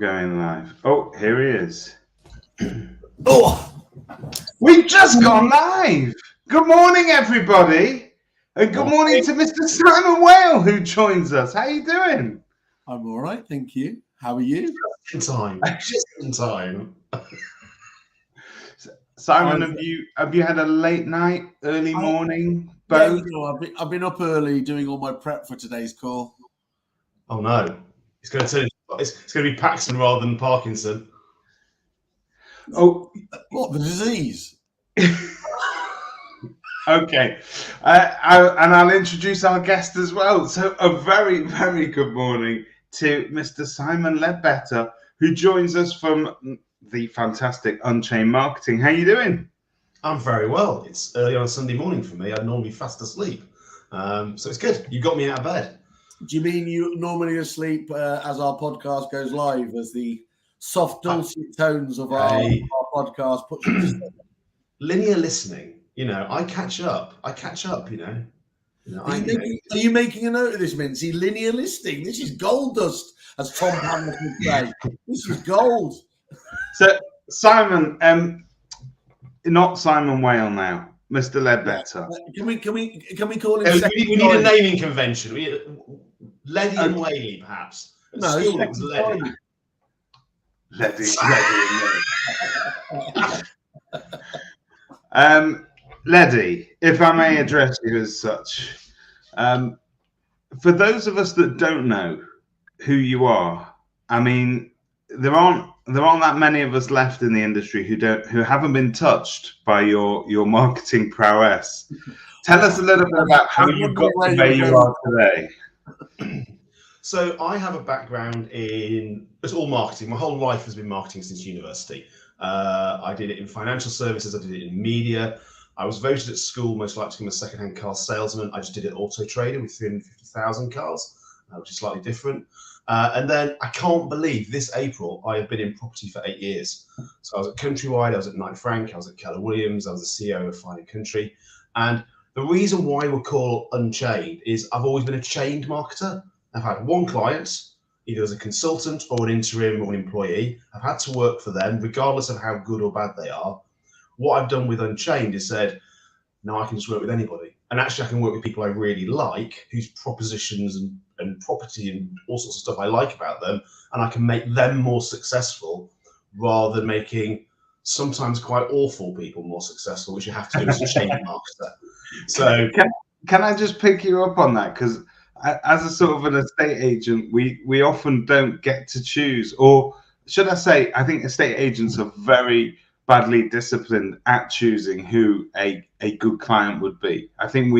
going live. Oh, here he is. Oh, We've just gone live. Good morning, everybody. And good morning to Mr. Simon Whale, who joins us. How you doing? I'm all right, thank you. How are you? Just in time. Simon, have you had a late night, early morning? Both? Yeah, I've been up early doing all my prep for today's call. Oh no, it's going to be Paxton rather than Parkinson. Oh, what, the disease? Okay, I'll introduce our guest as well. So a very, very good morning to Mr. Simon Leadbetter, who joins us from the fantastic Unchained Marketing. How you doing? I'm very well. It's early on a Sunday morning for me. I'd normally fast asleep, so it's good. You got me out of bed. Do you mean you normally asleep as our podcast goes live, as the soft, dulcet tones of our podcast put you to sleep? Linear listening. I catch up. Are you making a note of this, Mincy? Linear listening. This is gold dust, as Tom Hamlet would say. This is gold. So, Simon, not Simon Whale now, Mr. Leadbetter. Can we call him? We need a naming convention. Leddy and Whaley, perhaps. No, it was Leddy. Leddy and Whaley. Leddy, if I may address you as such, for those of us that don't know who you are, I mean, there aren't that many of us left in the industry who haven't been touched by your marketing prowess. Tell us a little bit about how you got to where you are today. So I have a background it's all marketing. My whole life has been marketing since university. I did it in financial services. I did it in media. I was voted at school most likely to become a second-hand car salesman. I just did it auto trader with 350,000 cars, which is slightly different. And then I can't believe this April I have been in property for 8 years. So I was at Countrywide, I was at Knight Frank, I was at Keller Williams, I was the CEO of Fine & Country. And the reason why we're called Unchained is I've always been a chained marketer. I've had one client, either as a consultant or an interim or an employee. I've had to work for them, regardless of how good or bad they are. What I've done with Unchained is said, no, I can just work with anybody. And actually I can work with people I really like, whose propositions and property and all sorts of stuff I like about them, and I can make them more successful rather than making sometimes quite awful people more successful, which you have to do as a chain marketer. So can I just pick you up on that? Because as a sort of an estate agent, we often don't get to choose, or should I say, I think estate agents are very badly disciplined at choosing who a good client would be. I think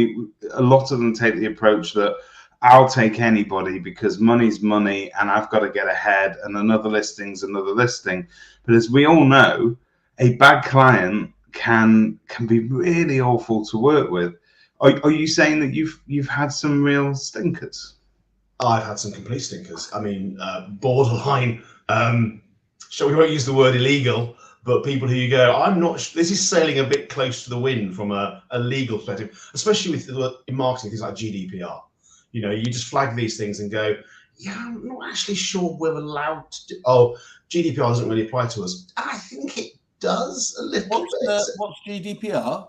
a lot of them take the approach that I'll take anybody because money's money and I've got to get ahead, and another listing's another listing. But as we all know, a bad client can be really awful to work with. Are you saying that you've had some real stinkers? I've had some complete stinkers. I mean, borderline. We won't use the word illegal, but people who you go, I'm not. This is sailing a bit close to the wind from a legal perspective, especially with in marketing things like GDPR. You just flag these things and go, yeah, I'm not actually sure we're allowed to do. Oh, GDPR doesn't really apply to us. I think it does a little bit. What's GDPR?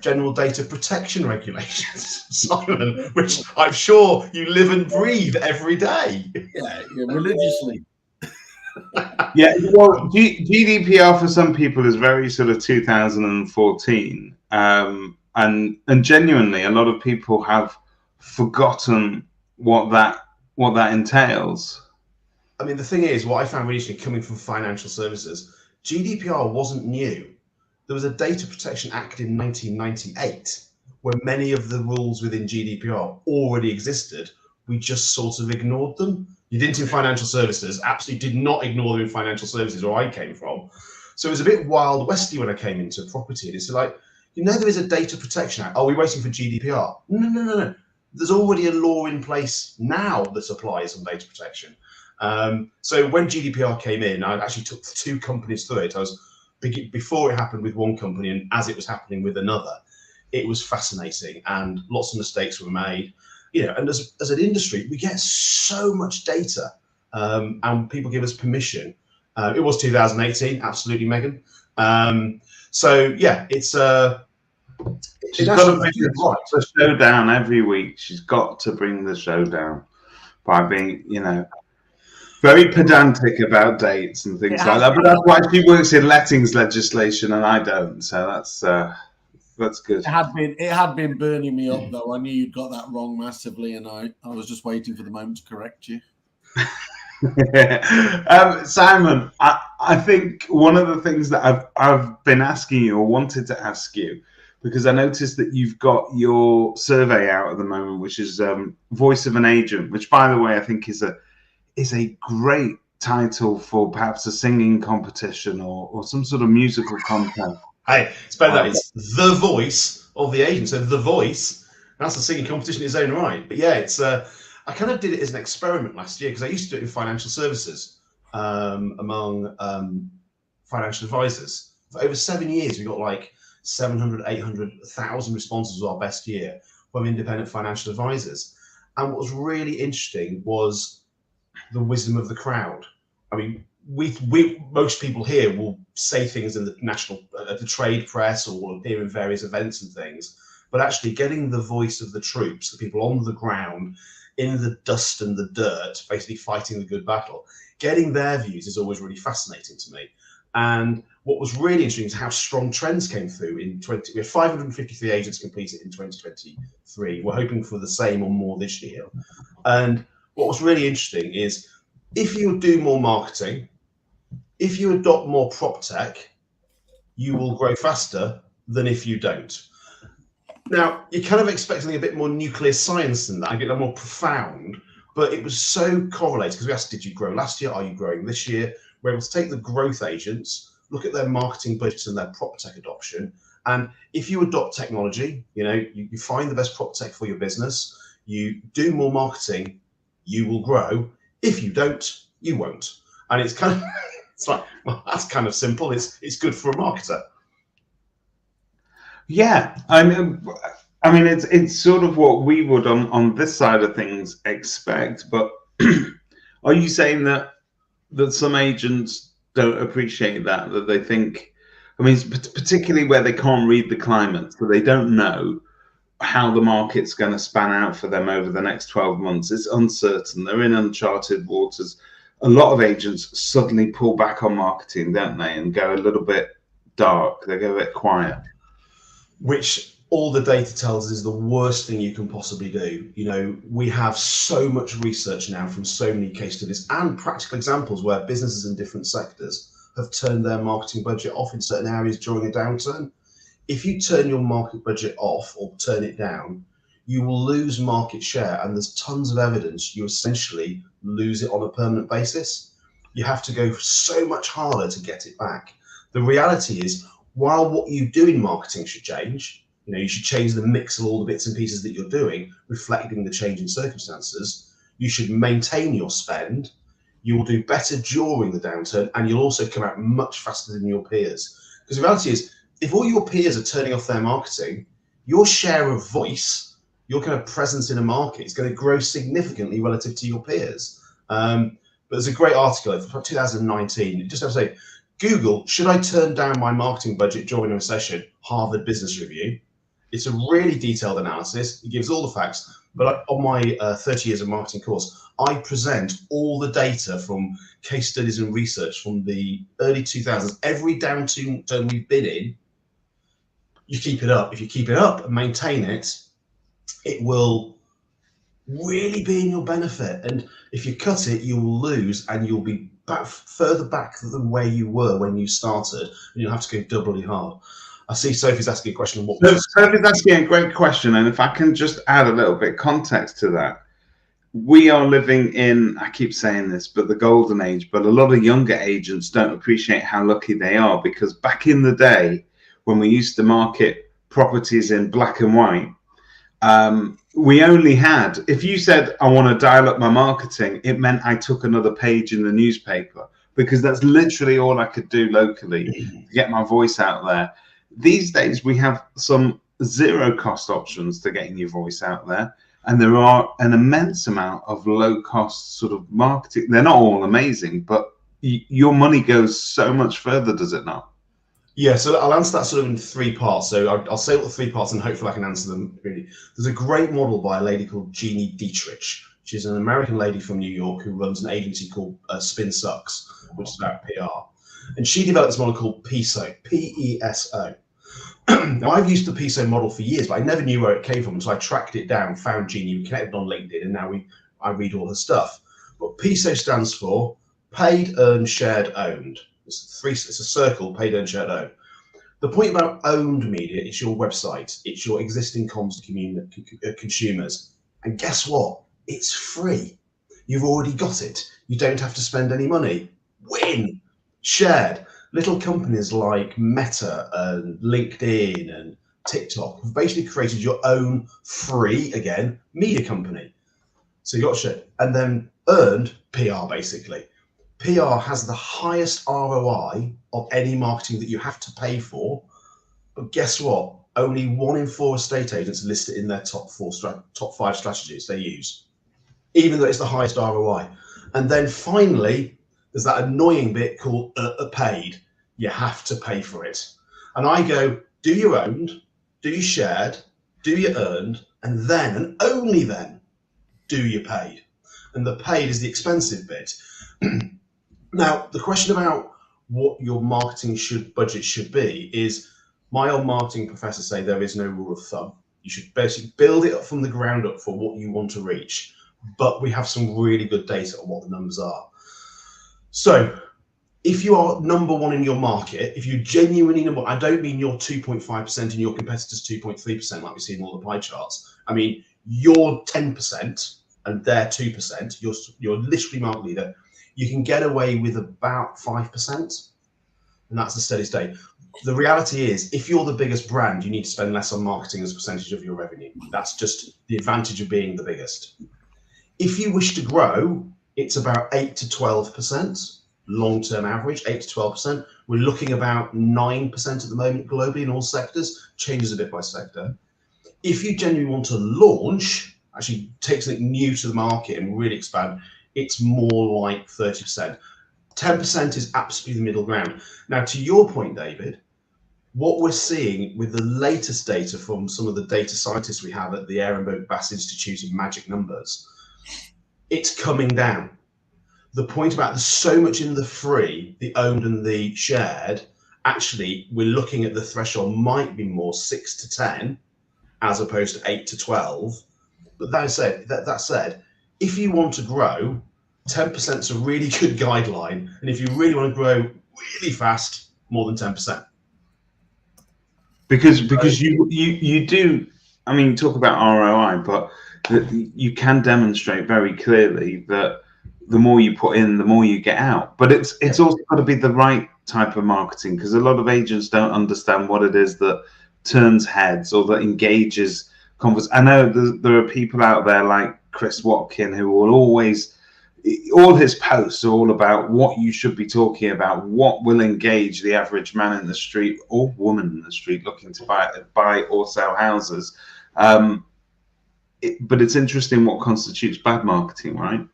General Data Protection Regulations, Simon, which I'm sure you live and breathe every day. Yeah, religiously. Yeah, well, GDPR for some people is very sort of 2014, and genuinely, a lot of people have forgotten what that entails. I mean, the thing is, what I found really interesting coming from financial services, GDPR wasn't new. There was a Data Protection Act in 1998 where many of the rules within GDPR already existed. We just sort of ignored them. You didn't in financial services, absolutely did not ignore them in financial services where I came from. So it was a bit wild westy when I came into property. And it's like, there is a Data Protection Act. Are we waiting for GDPR? No. There's already a law in place now that applies on data protection. So when GDPR came in, I actually took 2 companies through it. Before it happened with one company and as it was happening with another. It was fascinating and lots of mistakes were made. And as an industry, we get so much data and people give us permission. It was 2018, absolutely, Megan. So yeah, it's she's got to bring the show down every week. She's got to bring the show down by being, very pedantic about dates and things like that. But that's why she works in lettings legislation and I don't. So that's good. It had been burning me up though. I knew you'd got that wrong massively, and I was just waiting for the moment to correct you. Simon, I think one of the things that I've been asking you or wanted to ask you, because I noticed that you've got your survey out at the moment, which is Voice of an Agent, which, by the way, I think is a great title for perhaps a singing competition or some sort of musical content. Hey, it's better that it's the voice of the agent. So the voice, that's a singing competition in its own right. But yeah, it's I kind of did it as an experiment last year because I used to do it in financial services among financial advisors. For over 7 years, we got like 700, 800, 1,000 responses was our best year from independent financial advisors. And what was really interesting was the wisdom of the crowd. I mean, we most people here will say things in the the trade press or will appear in various events and things, but actually getting the voice of the troops, the people on the ground, in the dust and the dirt, basically fighting the good battle, getting their views is always really fascinating to me. And what was really interesting is how strong trends came through in we had 553 agents completed in 2023. We're hoping for the same or more this year. And what was really interesting is if you do more marketing, if you adopt more prop tech, you will grow faster than if you don't. Now, you're kind of expecting a bit more nuclear science than that, a bit more profound, but it was so correlated because we asked, did you grow last year? Are you growing this year? We're able to take the growth agents, look at their marketing budgets and their prop tech adoption. And if you adopt technology, you find the best prop tech for your business, you do more marketing, you will grow. If you don't, you won't. And it's kind of, it's like, well, that's kind of simple. It's good for a marketer. Yeah, I mean, it's sort of what we would on this side of things expect. But are you saying that some agents don't appreciate that they think, I mean, particularly where they can't read the climate, so they don't know how the market's going to span out for them over the next 12 months. It's uncertain. They're in uncharted waters. A lot of agents suddenly pull back on marketing, don't they, and go a little bit dark. They go a bit quiet. Which all the data tells us is the worst thing you can possibly do. We have so much research now from so many case studies and practical examples where businesses in different sectors have turned their marketing budget off in certain areas during a downturn. If you turn your market budget off or turn it down, you will lose market share, and there's tons of evidence you essentially lose it on a permanent basis. You have to go so much harder to get it back. The reality is, while what you do in marketing should change, you should change the mix of all the bits and pieces that you're doing, reflecting the change in circumstances, you should maintain your spend, you will do better during the downturn, and you'll also come out much faster than your peers. Because the reality is, if all your peers are turning off their marketing, your share of voice, your kind of presence in a market is going to grow significantly relative to your peers. But there's a great article from 2019, just have to say, Google, should I turn down my marketing budget during a recession? Harvard Business Review. It's a really detailed analysis. It gives all the facts. But on my 30 years of marketing course, I present all the data from case studies and research from the early 2000s. Every downturn we've been in, you keep it up. If you keep it up and maintain it, it will really be in your benefit. And if you cut it, you will lose, and you'll be further back than where you were when you started, and you'll have to go doubly hard. I see Sophie's asking a question. Sophie's asking a great question, and if I can just add a little bit of context to that, we are living in, I keep saying this, but the golden age, but a lot of younger agents don't appreciate how lucky they are, because back in the day when we used to market properties in black and white, we only had, if you said, I want to dial up my marketing, it meant I took another page in the newspaper, because that's literally all I could do locally to get my voice out there. These days, we have some zero cost options to getting your voice out there. and there are an immense amount of low-cost sort of marketing. They're not all amazing, but your money goes so much further, does it not? Yeah, so I'll answer that sort of in 3 parts. So I'll say what the 3 parts, and hopefully I can answer them really. There's a great model by a lady called Jeannie Dietrich. She's an American lady from New York who runs an agency called Spin Sucks, which is about PR. And she developed this model called PESO, P-E-S-O. Now, I've used the PESO model for years, but I never knew where it came from. So I tracked it down, found Jeannie, we connected on LinkedIn, and now I read all her stuff. But PESO stands for Paid, Earned, Shared, Owned. It's a circle, paid, earned, shared, owned. The point about owned media, it's your website, it's your existing comms to consumers. And guess what? It's free. You've already got it. You don't have to spend any money. Win. Shared. Little companies like Meta and LinkedIn and TikTok have basically created your own free, again, media company. So you got shared. And then earned, PR basically. PR has the highest ROI of any marketing that you have to pay for. But guess what? Only 1 in 4 estate agents list it in their top 5 strategies they use, even though it's the highest ROI. And then finally, there's that annoying bit called paid. You have to pay for it. And I go, do you owned, do you shared, do you earned, and then, and only then, do you paid? And the paid is the expensive bit. Now, the question about what your marketing budget should be is, my old marketing professors say there is no rule of thumb. You should basically build it up from the ground up for what you want to reach. But we have some really good data on what the numbers are. So if you are number 1 in your market, if you genuinely number, I don't mean you're 2.5% and your competitors 2.3% like we see in all the pie charts. I mean, you're 10% and they're 2%. You're literally market leader. You can get away with about 5%, and that's the steady state. The reality is, if you're the biggest brand, you need to spend less on marketing as a percentage of your revenue. That's just the advantage of being the biggest. If you wish to grow, it's about 8 to 12%, long-term average, 8 to 12%. We're looking about 9% at the moment globally in all sectors, changes a bit by sector. If you genuinely want to launch, actually take something new to the market and really expand, it's more like 30%. 10% is absolutely the middle ground. Now, to your point, David, what we're seeing with the latest data from some of the data scientists we have at the Ehrenberg Bass Institute of Magic Numbers, it's coming down. The point about there's so much in the free, the owned and the shared, actually, we're looking at the threshold might be more 6 to 10 as opposed to 8 to 12. But that said, if you want to grow, 10% is a really good guideline. And if you really want to grow really fast, more than 10%. Because you do, I mean, talk about ROI, but you can demonstrate very clearly that the more you put in, the more you get out. But it's also got to be the right type of marketing, because a lot of agents don't understand what it is that turns heads or that engages conversation. I know there are people out there like Chris Watkin who will always, all his posts are all about what you should be talking about, what will engage the average man in the street or woman in the street looking to buy or sell houses. But it's interesting what constitutes bad marketing, right?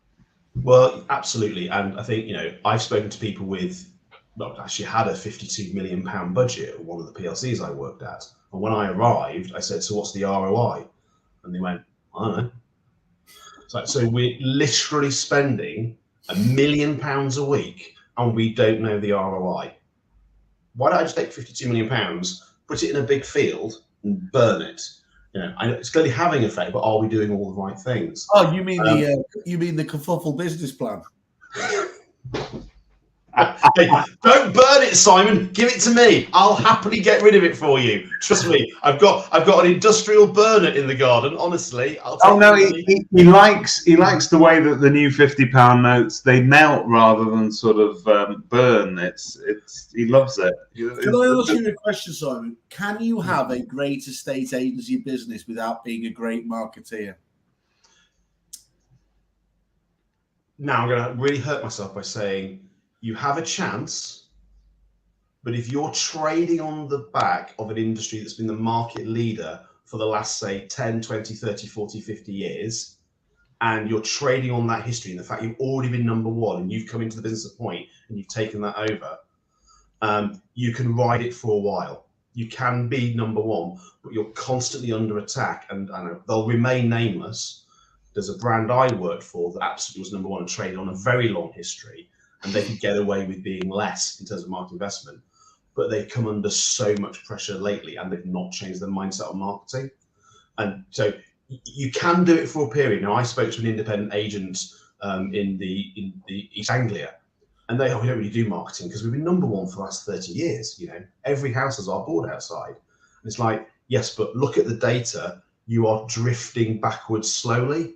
Well, absolutely. And I think, I've spoken to people with, actually had a £52 million budget at one of the PLCs I worked at. And when I arrived, I said, so what's the ROI? And they went, I don't know. So we're literally spending £1 million a week and we don't know the ROI. Why don't I just take £52 million, put it in a big field and burn it? I know it's clearly having an effect, but are we doing all the right things? Oh, you mean the Kerfuffle business plan? Hey, don't burn it, Simon. Give it to me. I'll happily get rid of it for you. Trust me. I've got an industrial burner in the garden. Honestly, I'll take he likes the way that the new £50 notes, they melt rather than sort of burn. He loves it. Can I ask you a question, Simon? Can you have a great estate agency business without being a great marketeer? Now I'm going to really hurt myself by saying, you have a chance, but if you're trading on the back of an industry that's been the market leader for the last, say, 10, 20, 30, 40, 50 years, and you're trading on that history and the fact you've already been number one and you've come into the business at point and you've taken that over, you can ride it for a while. You can be number one, but you're constantly under attack, and they'll remain nameless. There's a brand I worked for that absolutely was number one and traded on a very long history, and they could get away with being less in terms of market investment. But they've come under so much pressure lately, and they've not changed their mindset on marketing. And so you can do it for a period. Now, I spoke to an independent agent in the East Anglia, and we don't really do marketing because we've been number one for the last 30 years. You know, every house has our board outside. And it's like, yes, but look at the data. You are drifting backwards slowly,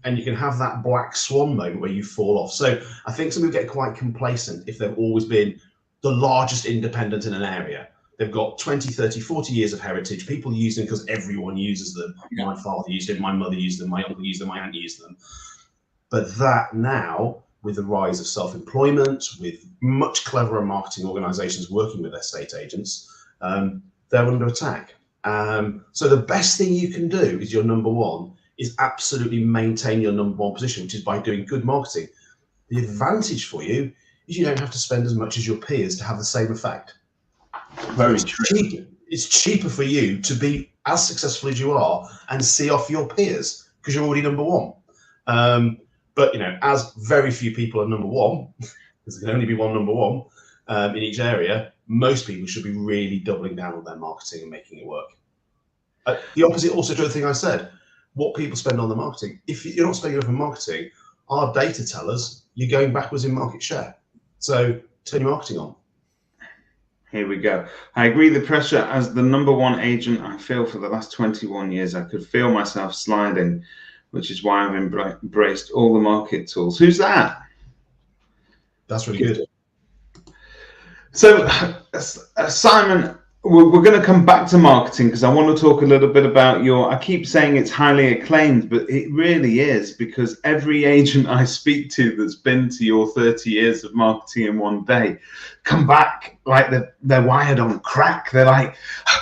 and you can have that black swan moment where you fall off. So I think some people get quite complacent if they've always been the largest independent in an area. They've got 20, 30, 40 years of heritage. People use them because everyone uses them. My father used them, my mother used them, my uncle used them, my aunt used them. But that now, with the rise of self-employment, with much cleverer marketing organizations working with estate agents, they're under attack. So the best thing you can do is your number one is absolutely maintain your number one position, which is by doing good marketing. The advantage for you is you don't have to spend as much as your peers to have the same effect. Very true. It's cheaper for you to be as successful as you are and see off your peers because you're already number one. But you know, as very few people are number one, because there can only be one number one in each area, most people should be really doubling down on their marketing and making it work. The opposite also to the thing I said, what people spend on the marketing. If you're not spending enough on marketing, our data tell us you're going backwards in market share. So turn your marketing on. Here we go. I agree. The pressure as the number one agent I feel for the last 21 years, I could feel myself sliding, which is why I've embraced all the market tools. Who's that? That's really good. So, Simon, we're going to come back to marketing because I want to talk a little bit about I keep saying it's highly acclaimed, but it really is, because every agent I speak to that's been to your 30 years of marketing in one day come back like they're wired on crack. They're like,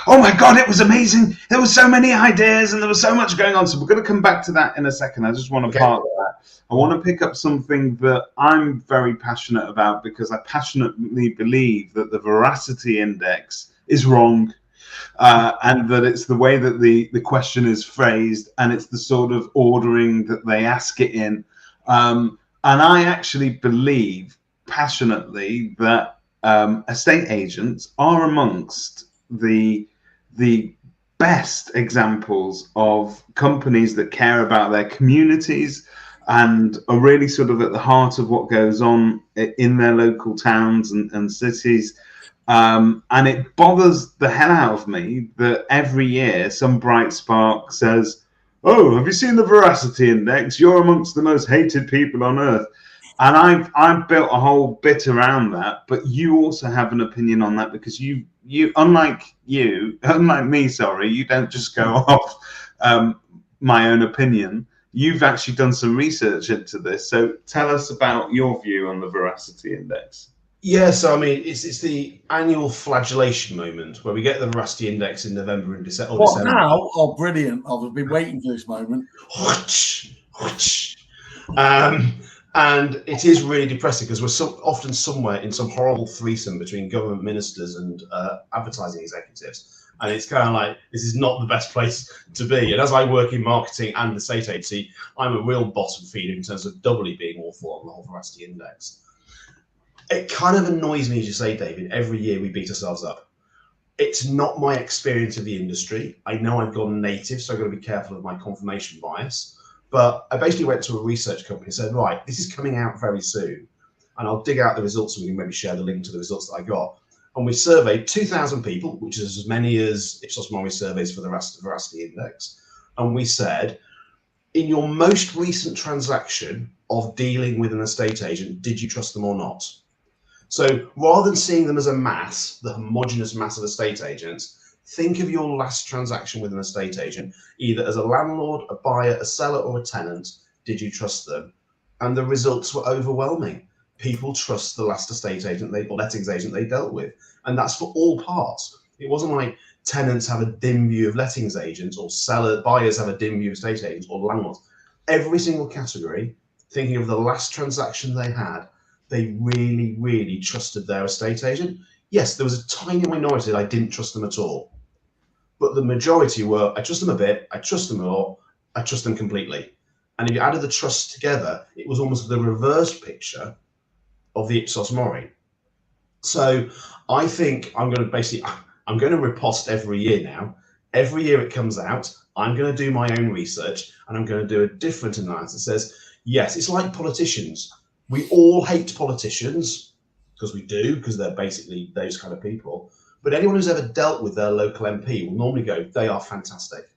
oh my God, it was amazing. There were so many ideas and there was so much going on. So we're going to come back to that in a second. I just want to park that. I want to pick up something that I'm very passionate about, because I passionately believe that the veracity index is wrong, and that it's the way that the question is phrased, and it's the sort of ordering that they ask it in. And I actually believe passionately that estate agents are amongst the best examples of companies that care about their communities and are really sort of at the heart of what goes on in their local towns and cities. And it bothers the hell out of me that every year some bright spark says, oh, have you seen the veracity index? You're amongst the most hated people on earth. And I've built a whole bit around that, but you also have an opinion on that, because you unlike me, sorry, you don't just go off my own opinion. You've actually done some research into this. So tell us about your view on the veracity index. Yeah, so I mean, it's the annual flagellation moment where we get the veracity index in November and December. What now? Oh, brilliant. I've been waiting for this moment. And it is really depressing because we're often somewhere in some horrible threesome between government ministers and advertising executives. And it's kind of like, this is not the best place to be. And as I work in marketing and the estate agency, I'm a real bottom feeder in terms of doubly being awful on the whole veracity index. It kind of annoys me, as you say, David, every year we beat ourselves up. It's not my experience of the industry. I know I've gone native, so I've got to be careful of my confirmation bias. But I basically went to a research company and said, right, this is coming out very soon. And I'll dig out the results and we can maybe share the link to the results that I got. And we surveyed 2,000 people, which is as many as Ipsos Mori surveys for the veracity index. And we said, in your most recent transaction of dealing with an estate agent, did you trust them or not? So rather than seeing them as a mass, the homogenous mass of estate agents, think of your last transaction with an estate agent, either as a landlord, a buyer, a seller, or a tenant. Did you trust them? And the results were overwhelming. People trust the last estate agent or lettings agent they dealt with. And that's for all parts. It wasn't like tenants have a dim view of lettings agents, or buyers have a dim view of estate agents, or landlords. Every single category, thinking of the last transaction they had, they really, really trusted their estate agent. Yes, there was a tiny minority that I didn't trust them at all. But the majority were, I trust them a bit, I trust them a lot, I trust them completely. And if you added the trust together, it was almost the reverse picture of the Ipsos Mori. So I think I'm going to riposte every year now. Every year it comes out, I'm going to do my own research, and I'm going to do a different analysis that says, yes, it's like politicians. We all hate politicians, because we do, because they're basically those kind of people. But anyone who's ever dealt with their local MP will normally go, they are fantastic.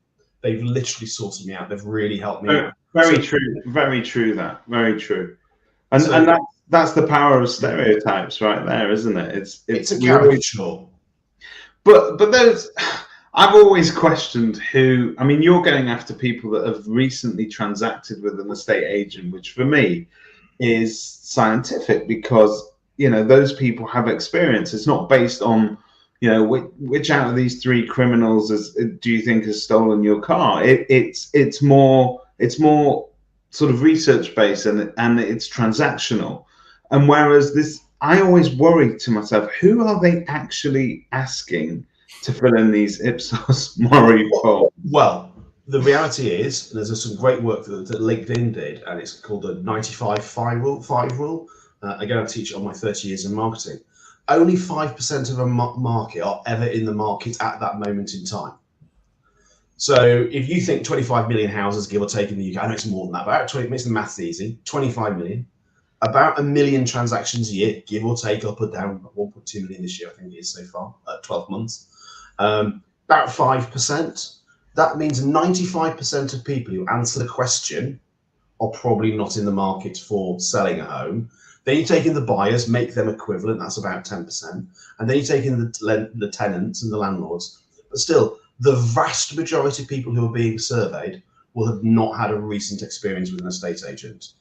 They've literally sorted me out. They've really helped me out. Very true. Very true. Very true. And that's the power of stereotypes right there, isn't it? It's a caricature. But there's, I've always questioned who. I mean, you're going after people that have recently transacted with an estate agent, which for me is scientific, because those people have experience. It's not based on which out of these three criminals do you think has stolen your car. It's more sort of research based, and it's transactional. And whereas this, I always worry to myself, who are they actually asking to fill in these Ipsos Mori forms? Well, the reality is, and there's some great work that LinkedIn did, and it's called the 95-5 rule. Again, I teach it on my 30 years in marketing. Only 5% of a market are ever in the market at that moment in time. So if you think 25 million houses, give or take, in the UK, I know it's more than that, but 20 makes the maths easy. 25 million, about 1 million transactions a year, give or take, up or down. 1.2 million this year, I think it is so far, 12 months. About 5%. That means 95% of people who answer the question are probably not in the market for selling a home. Then you take in the buyers, make them equivalent, that's about 10%. And then you take in the tenants and the landlords. But still, the vast majority of people who are being surveyed will have not had a recent experience with an estate agent.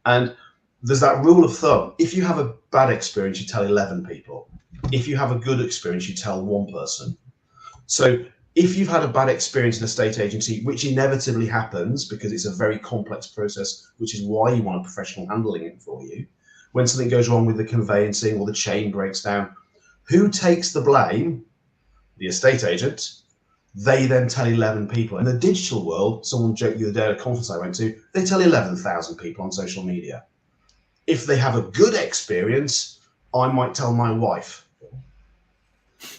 And there's that rule of thumb. If you have a bad experience, you tell 11 people. If you have a good experience, you tell one person. So if you've had a bad experience in a estate agency, which inevitably happens because it's a very complex process, which is why you want a professional handling it for you, when something goes wrong with the conveyancing or the chain breaks down, who takes the blame? The estate agent. They then tell 11 people. In the digital world, someone joked the other day at a conference I went to, they tell 11,000 people on social media. If they have a good experience, I might tell my wife.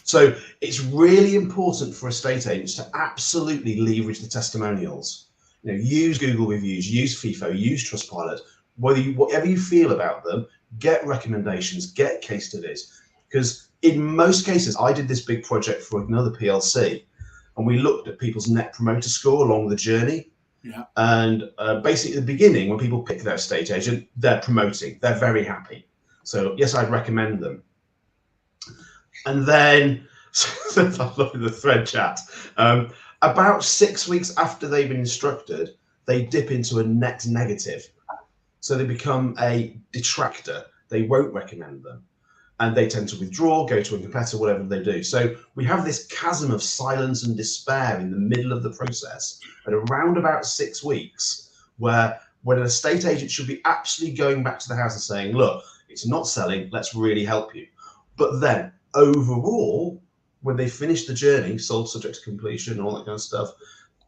So it's really important for estate agents to absolutely leverage the testimonials. Use Google reviews, use FIFO, use Trustpilot. Whatever you feel about them, get recommendations, get case studies. Because in most cases, I did this big project for another PLC, and we looked at people's net promoter score along the journey. Yeah. And basically at the beginning, when people pick their estate agent, they're promoting, they're very happy. So yes, I'd recommend them. And then, I love the thread chat, about 6 weeks after they've been instructed, they dip into a net negative. So they become a detractor. They won't recommend them. And they tend to withdraw, go to a competitor, whatever they do. So we have this chasm of silence and despair in the middle of the process at around about 6 weeks, where when an estate agent should be absolutely going back to the house and saying, look, it's not selling, let's really help you. But then overall, when they finish the journey, sold subject to completion and all that kind of stuff,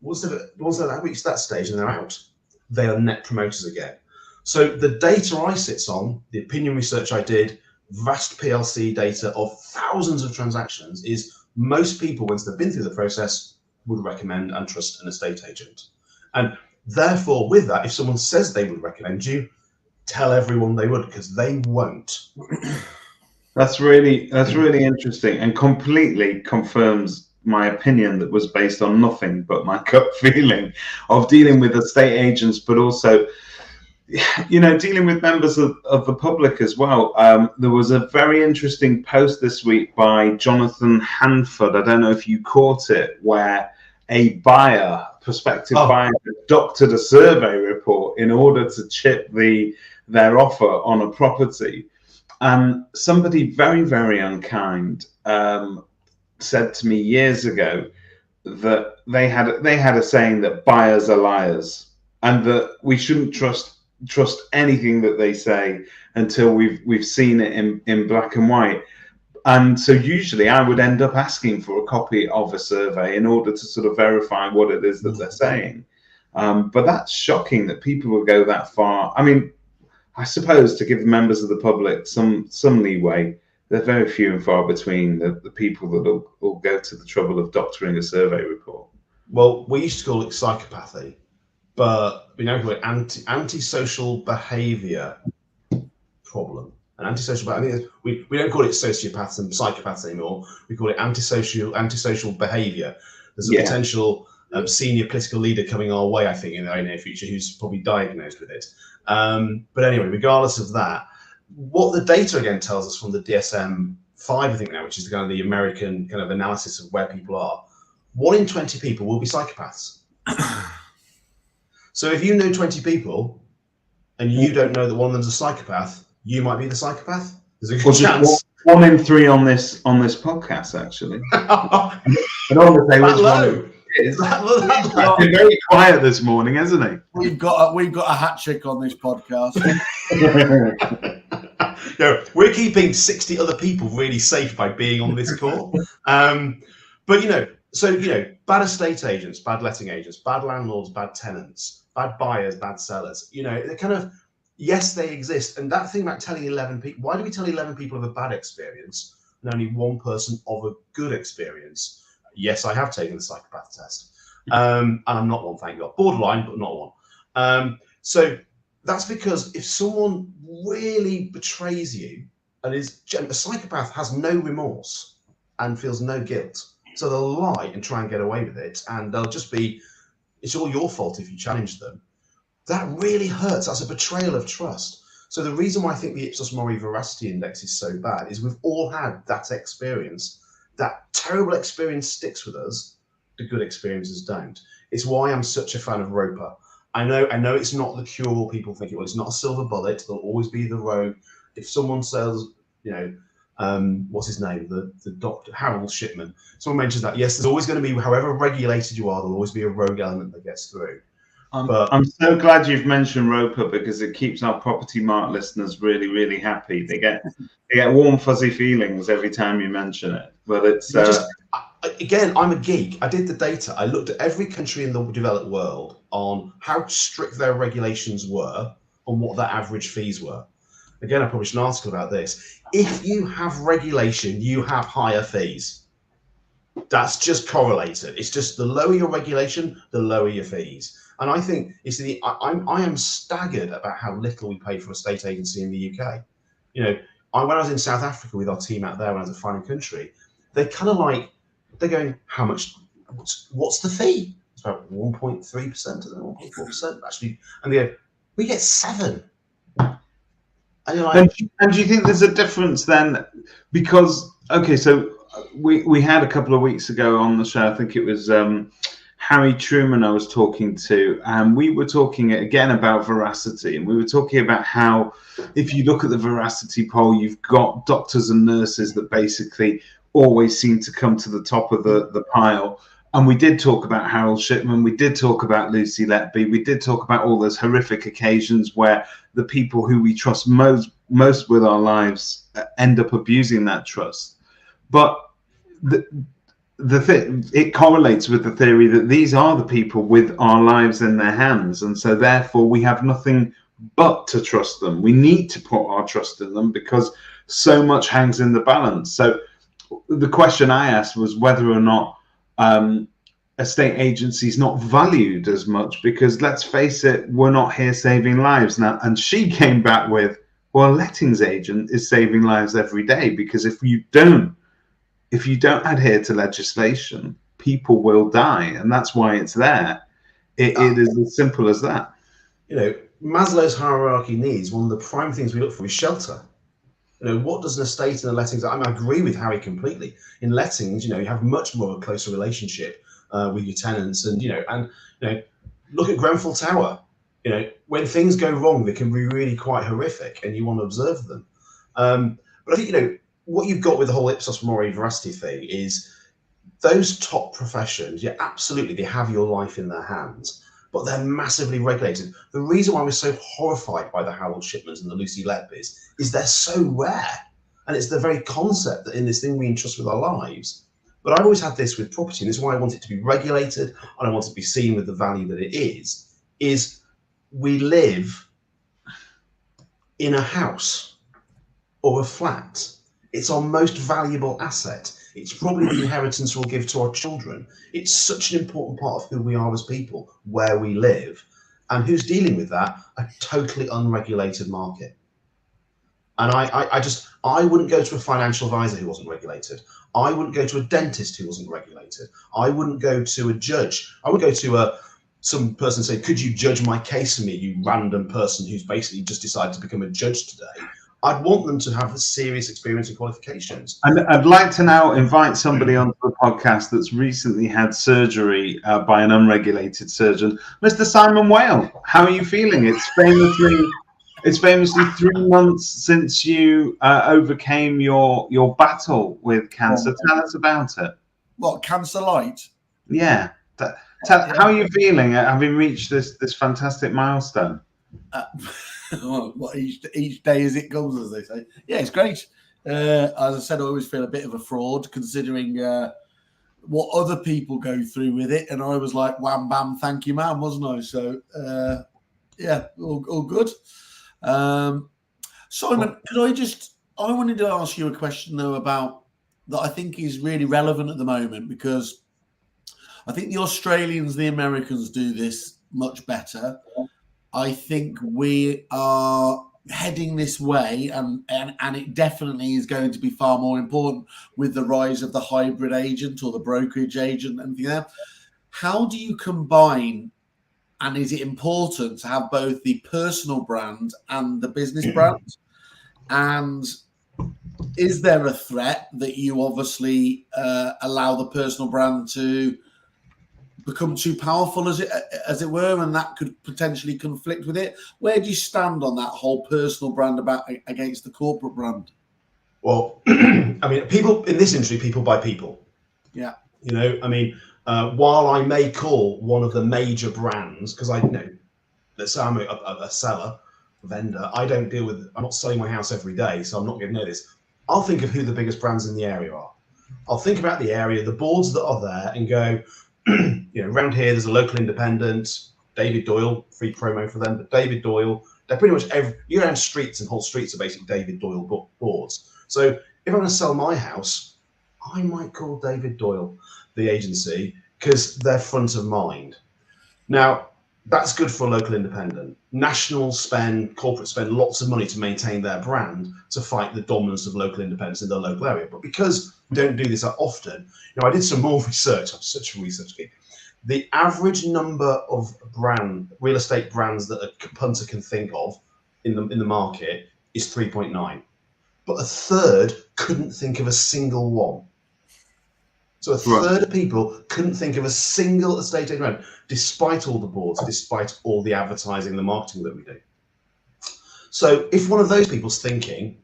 once they've reached that stage and they're out, they are net promoters again. So the data I sit on, the opinion research I did, vast PLC data of thousands of transactions, is most people, once they've been through the process, would recommend and trust an estate agent. And therefore, with that, if someone says they would recommend you, tell everyone they would, because they won't. That's really interesting, and completely confirms my opinion that was based on nothing but my gut feeling of dealing with estate agents, but also dealing with members of the public as well. There was a very interesting post this week by Jonathan Hanford. I don't know if you caught it, where a prospective buyer, doctored a survey report in order to chip their offer on a property. And somebody very, very unkind said to me years ago that they had a saying that buyers are liars, and that we shouldn't trust anything that they say until we've seen it in black and white. And so usually I would end up asking for a copy of a survey in order to sort of verify what it is that they're saying. But that's shocking that people will go that far. I mean, I suppose to give members of the public some leeway, they're very few and far between the people that will go to the trouble of doctoring a survey report. Well, we used to call it psychopathy, but we now call it antisocial behaviour problem. An antisocial, I think we don't call it sociopaths and psychopaths anymore. We call it antisocial behaviour. There's a potential senior political leader coming our way, I think, in the very near future, who's probably diagnosed with it. But anyway, regardless of that, what the data again tells us from the DSM-5, I think now, which is kind of the American kind of analysis of where people are, 1 in 20 people will be psychopaths. So if you know 20 people and you don't know that one of them's a psychopath, you might be the psychopath. There's a good chance. 1 in 3 on this podcast, actually. I don't want to say which one it is. He's been very quiet this morning, hasn't he? We've got a hat trick on this podcast. We're keeping 60 other people really safe by being on this call. But bad estate agents, bad letting agents, bad landlords, bad tenants, bad buyers, bad sellers. They're kind of, yes, they exist. And that thing about telling 11 people, why do we tell 11 people of a bad experience and only one person of a good experience? Yes, I have taken the psychopath test. And I'm not one, thank God. Borderline, but not one. So that's because if someone really betrays you and a psychopath has no remorse and feels no guilt, so they'll lie and try and get away with it, and they'll just be, it's all your fault if you challenge them. That really hurts. That's a betrayal of trust. So the reason why I think the Ipsos Mori Veracity Index is so bad is we've all had that experience. That terrible experience sticks with us. The good experiences don't. It's why I'm such a fan of Roper. I know it's not the cure-all people think it was. It's not a silver bullet. There'll always be the rogue. If someone says, what's his name? The doctor, Harold Shipman. Someone mentions that. Yes, there's always going to be, however regulated you are, there'll always be a rogue element that gets through. I'm so glad you've mentioned Roper, because it keeps our Property Mart listeners really, really happy. They get warm, fuzzy feelings every time you mention it. But it's again, I'm a geek. I did the data. I looked at every country in the developed world on how strict their regulations were and what their average fees were. Again, I published an article about this. If you have regulation, you have higher fees. That's just correlated. It's just the lower your regulation, the lower your fees. And I think I am staggered about how little we pay for a state agency in the UK. When I was in South Africa with our team out there when I was a foreign country, they're kind of like, they're going, how much, what's the fee? It's about 1.3%, 1.4% actually. And they go, we get 7. And you're like, and do you think there's a difference then? Because, okay, so we had a couple of weeks ago on the show, I think it was Harry Truman I was talking to, and we were talking again about veracity, and we were talking about how if you look at the veracity poll, you've got doctors and nurses that basically always seem to come to the top of the pile. And we did talk about Harold Shipman, we did talk about Lucy Letby, we did talk about all those horrific occasions where the people who we trust most with our lives end up abusing that trust. But it correlates with the theory that these are the people with our lives in their hands, and so therefore we have nothing but to trust them. We need to put our trust in them because so much hangs in the balance. So the question I asked was whether or not estate agencies not valued as much, because let's face it, we're not here saving lives now. And she came back with, well, a lettings agent is saving lives every day, because if you don't adhere to legislation, people will die, and that's why it's there. It is as simple as that. Maslow's hierarchy needs, one of the prime things we look for is shelter. What does an estate and a lettings? I agree with Harry completely. In lettings, you have much more of a closer relationship with your tenants, and look at Grenfell Tower. When things go wrong, they can be really quite horrific, and you want to observe them. But I think what you've got with the whole Ipsos Mori veracity thing is those top professions, yeah, absolutely, they have your life in their hands, but they're massively regulated. The reason why we're so horrified by the Harold Shipmans and the Lucy Letbys is they're so rare. And it's the very concept that in this thing we entrust with our lives. But I've always had this with property, and this is why I want it to be regulated, and I want it to be seen with the value that it is we live in a house or a flat. It's our most valuable asset. It's probably the inheritance we'll give to our children. It's such an important part of who we are as people, where we live. And who's dealing with that? A totally unregulated market. And I wouldn't go to a financial advisor who wasn't regulated. I wouldn't go to a dentist who wasn't regulated. I wouldn't go to a judge. I would go to some person and say, could you judge my case for me, you random person who's basically just decided to become a judge today? I'd want them to have a serious experience and qualifications. And I'd like to now invite somebody onto the podcast that's recently had surgery by an unregulated surgeon, Mr. Simon Whale. How are you feeling? It's famously 3 months since you overcame your battle with cancer. Tell us about it. What, cancer light? Yeah. How are you feeling having reached this fantastic milestone? What, each day as it comes, as they say. Yeah, it's great. As I said, I always feel a bit of a fraud considering what other people go through with it. And I was like, wham, bam, thank you, man, wasn't I? So, yeah, all good. Simon, I wanted to ask you a question though about that I think is really relevant at the moment, because I think the Australians, the Americans do this much better. I think we are heading this way, and it definitely is going to be far more important with the rise of the hybrid agent or the brokerage agent and everything there. How do you combine, and is it important to have both the personal brand and the business brand? And is there a threat that you obviously allow the personal brand to become too powerful, as it were, and that could potentially conflict with it? Where do you stand on that whole personal brand against the corporate brand? Well, I mean, people in this industry, people buy people. Yeah. You know, I mean, while I may call one of the major brands, because I know, let's say I'm a seller, vendor, I'm not selling my house every day, so I'm not going to know this. I'll think of who the biggest brands in the area are. I'll think about the area, the boards that are there, and go, you know, around here there's a local independent, David Doyle, free promo for them, but David Doyle, they're pretty much you go down streets and whole streets are basically David Doyle boards. So if I'm going to sell my house, I might call David Doyle, the agency, because they're front of mind. Now, that's good for a local independent. National spend, corporate spend lots of money to maintain their brand to fight the dominance of local independents in their local area. But because we don't do this that often, you know, I did some more research. I'm such a research geek. The average number of real estate brands that a punter can think of in the market is 3.9. But a third couldn't think of a single one. So a third of people couldn't think of a single estate agent brand, despite all the boards, despite all the advertising, the marketing that we do. So if one of those people's thinking,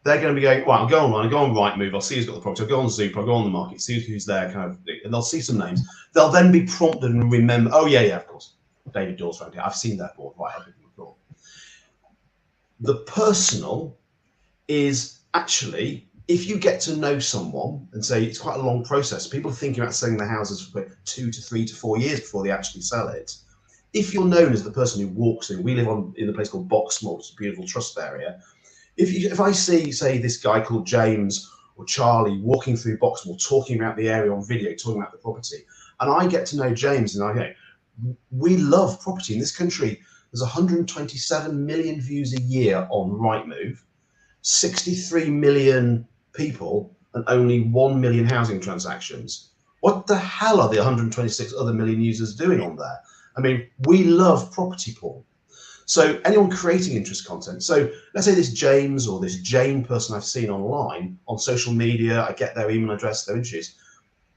they're going to be going, well, I'll go online, I'll go on Rightmove, I'll see who's got the property, I'll go on Zoop, I'll go on the market, see who's there, kind of, and they'll see some names. They'll then be prompted and remember, oh yeah, of course, David Doyle's around here. I've seen that board, right? I've been before. The personal is actually, if you get to know someone and say it's quite a long process, people are thinking about selling their houses for 2 to 3 to 4 years before they actually sell it. If you're known as the person who walks in, we live in a place called Boxmoor, it's a beautiful trust area. If I see, say, this guy called James or Charlie walking through Boxmoor, talking about the area on video, talking about the property, and I get to know James, and I go, we love property in this country. There's 127 million views a year on Rightmove, 63 million people, and only 1 million housing transactions. What the hell are the 126 other million users doing on there? I mean, we love property porn. So anyone creating interest content. So let's say this James or this Jane person I've seen online on social media, I get their email address, their interest.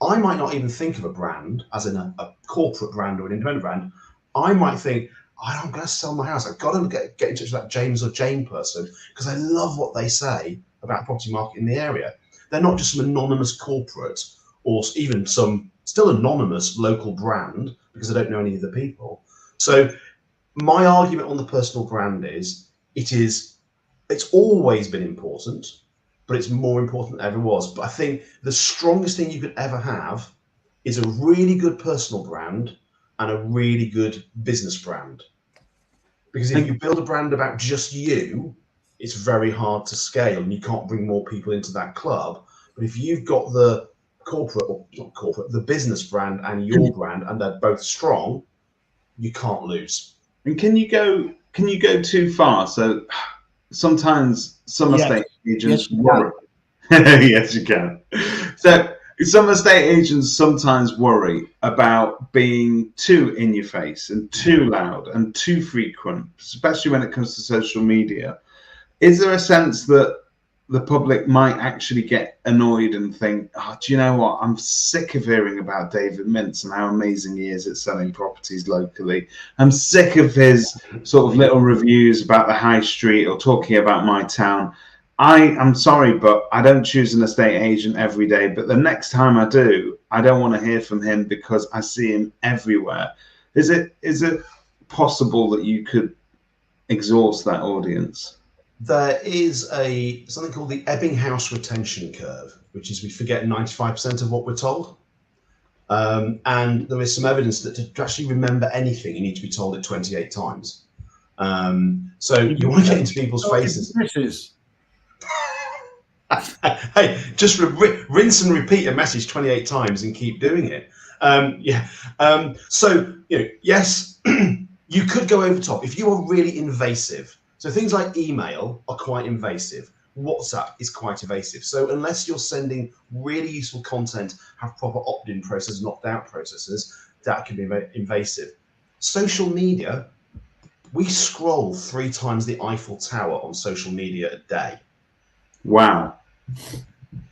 I might not even think of a brand as in a corporate brand or an independent brand. I might think, I'm going to sell my house. I've got to get in touch with that James or Jane person because I love what they say about the property market in the area. They're not just some anonymous corporate or even some still anonymous local brand because I don't know any of the people. So my argument on the personal brand is it's always been important, but it's more important than ever was. But I think the strongest thing you could ever have is a really good personal brand and a really good business brand. Because if you build a brand about just you, it's very hard to scale and you can't bring more people into that club. But if you've got the the business brand and your brand, and they're both strong, you can't lose. And can you go too far? So sometimes some estate agents worry. Yes, you can. So some estate agents sometimes worry about being too in your face and too loud and too frequent, especially when it comes to social media. Is there a sense that the public might actually get annoyed and think, oh, do you know what? I'm sick of hearing about David Mintz and how amazing he is at selling properties locally. I'm sick of his sort of little reviews about the high street or talking about my town. I'm sorry, but I don't choose an estate agent every day. But the next time I do, I don't want to hear from him because I see him everywhere. Is it possible that you could exhaust that audience? There is something called the Ebbinghaus retention curve, which is we forget 95% of what we're told. And there is some evidence that to actually remember anything, you need to be told it 28 times. So you want to get into people's faces. Hey, just rinse and repeat a message 28 times and keep doing it. So, yes, you could go over the top if you are really invasive. So things like email are quite invasive. WhatsApp is quite invasive. So unless you're sending really useful content, have proper opt-in processes, and opt-out processes, that can be invasive. Social media, we scroll 3 times the Eiffel Tower on social media a day. Wow.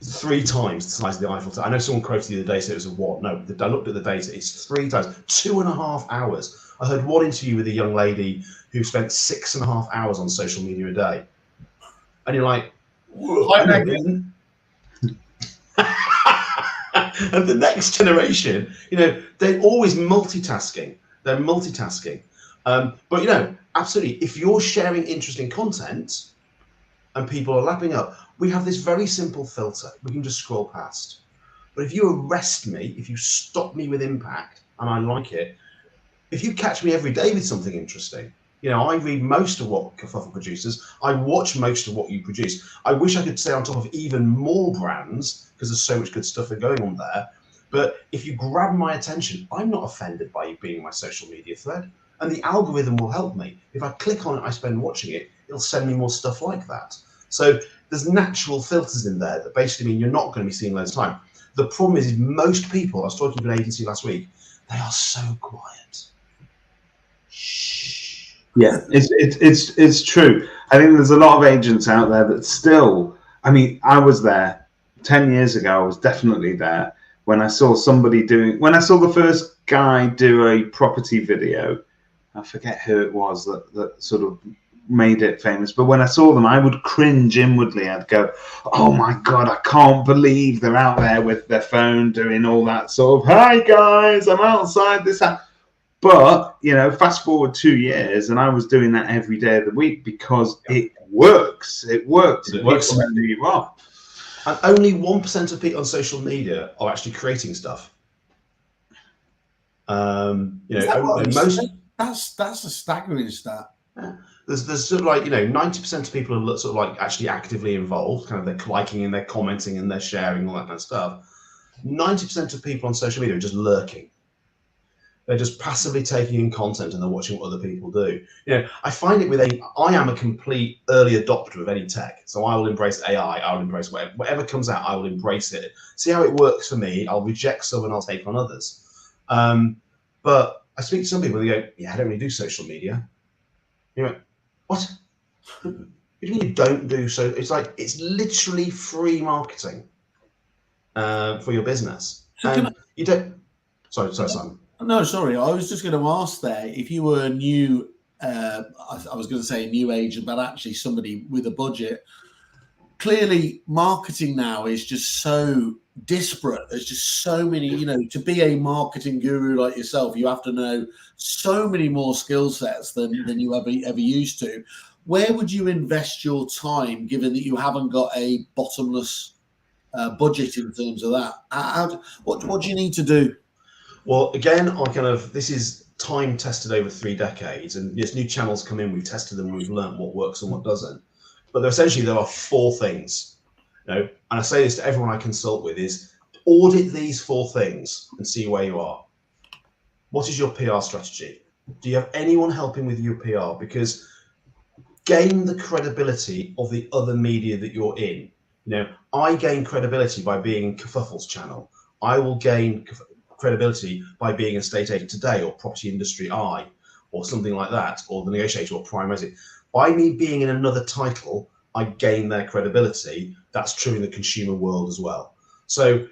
3 times the size of the Eiffel Tower. I know someone quoted the other day, so it was a what? No, I looked at the data. It's 3 times, 2.5 hours. I heard one interview with a young lady who spent 6.5 hours on social media a day. And you're like, whoa. And the next generation, they're always multitasking. They're multitasking. But, absolutely, if you're sharing interesting content and people are lapping up, we have this very simple filter. We can just scroll past. But if you arrest me, if you stop me with impact, and I like it, if you catch me every day with something interesting, I read most of what Kerfuffle produces. I watch most of what you produce. I wish I could stay on top of even more brands because there's so much good stuff going on there. But if you grab my attention, I'm not offended by you being my social media thread. And the algorithm will help me. If I click on it, I spend watching it, it'll send me more stuff like that. So there's natural filters in there that basically mean you're not going to be seeing loads of time. The problem is most people, I was talking to an agency last week, they are so quiet. Shh. Yeah, it's true. I think there's a lot of agents out there that still, I was there 10 years ago. I was definitely there when I saw the first guy do a property video. I forget who it was that sort of made it famous, but when I saw them, I would cringe inwardly. I'd go, oh my God, I can't believe they're out there with their phone doing all that sort of, hi guys, I'm outside this house. But, fast forward 2 years and I was doing that every day of the week because it works. It works. It works. You are. And only 1% of people on social media are actually creating stuff. Most. That's a staggering stat. Yeah. There's sort of 90% of people are sort of actually actively involved, kind of they're liking and they're commenting and they're sharing all that kind of stuff. 90% of people on social media are just lurking. They're just passively taking in content and they're watching what other people do. I find it I am a complete early adopter of any tech. So I will embrace AI, I will embrace whatever comes out, I will embrace it. See how it works for me. I'll reject some and I'll take on others. But I speak to some people, they go, yeah, I don't really do social media. What? What do you mean you don't do so? It's literally free marketing for your business. And you don't. Sorry, Simon. No, sorry. I was just going to ask there if you were a new. I was going to say a new agent, but actually somebody with a budget. clearly marketing now is just so disparate. There's just so many, you know, to be a marketing guru like yourself, you have to know so many more skill sets than you ever used to. Where would you invest your time, given that you haven't got a bottomless budget in terms of that? What do you need to do? Well, again, this is time tested over 3 decades, and as new channels come in, we've tested them, and we've learned what works and what doesn't. But there are 4 things, you know, and I say this to everyone I consult with, is audit these 4 things and see where you are. What is your PR strategy? Do you have anyone helping with your PR? Because gain the credibility of the other media that you're in. You know, I gain credibility by being in Kerfuffle's channel. I will gain credibility by being a Estate Agent Today or Property Industry Eye or something like that, or The Negotiator or Prime Resi. By me being in another title, I gain their credibility. That's true in the consumer world as well. So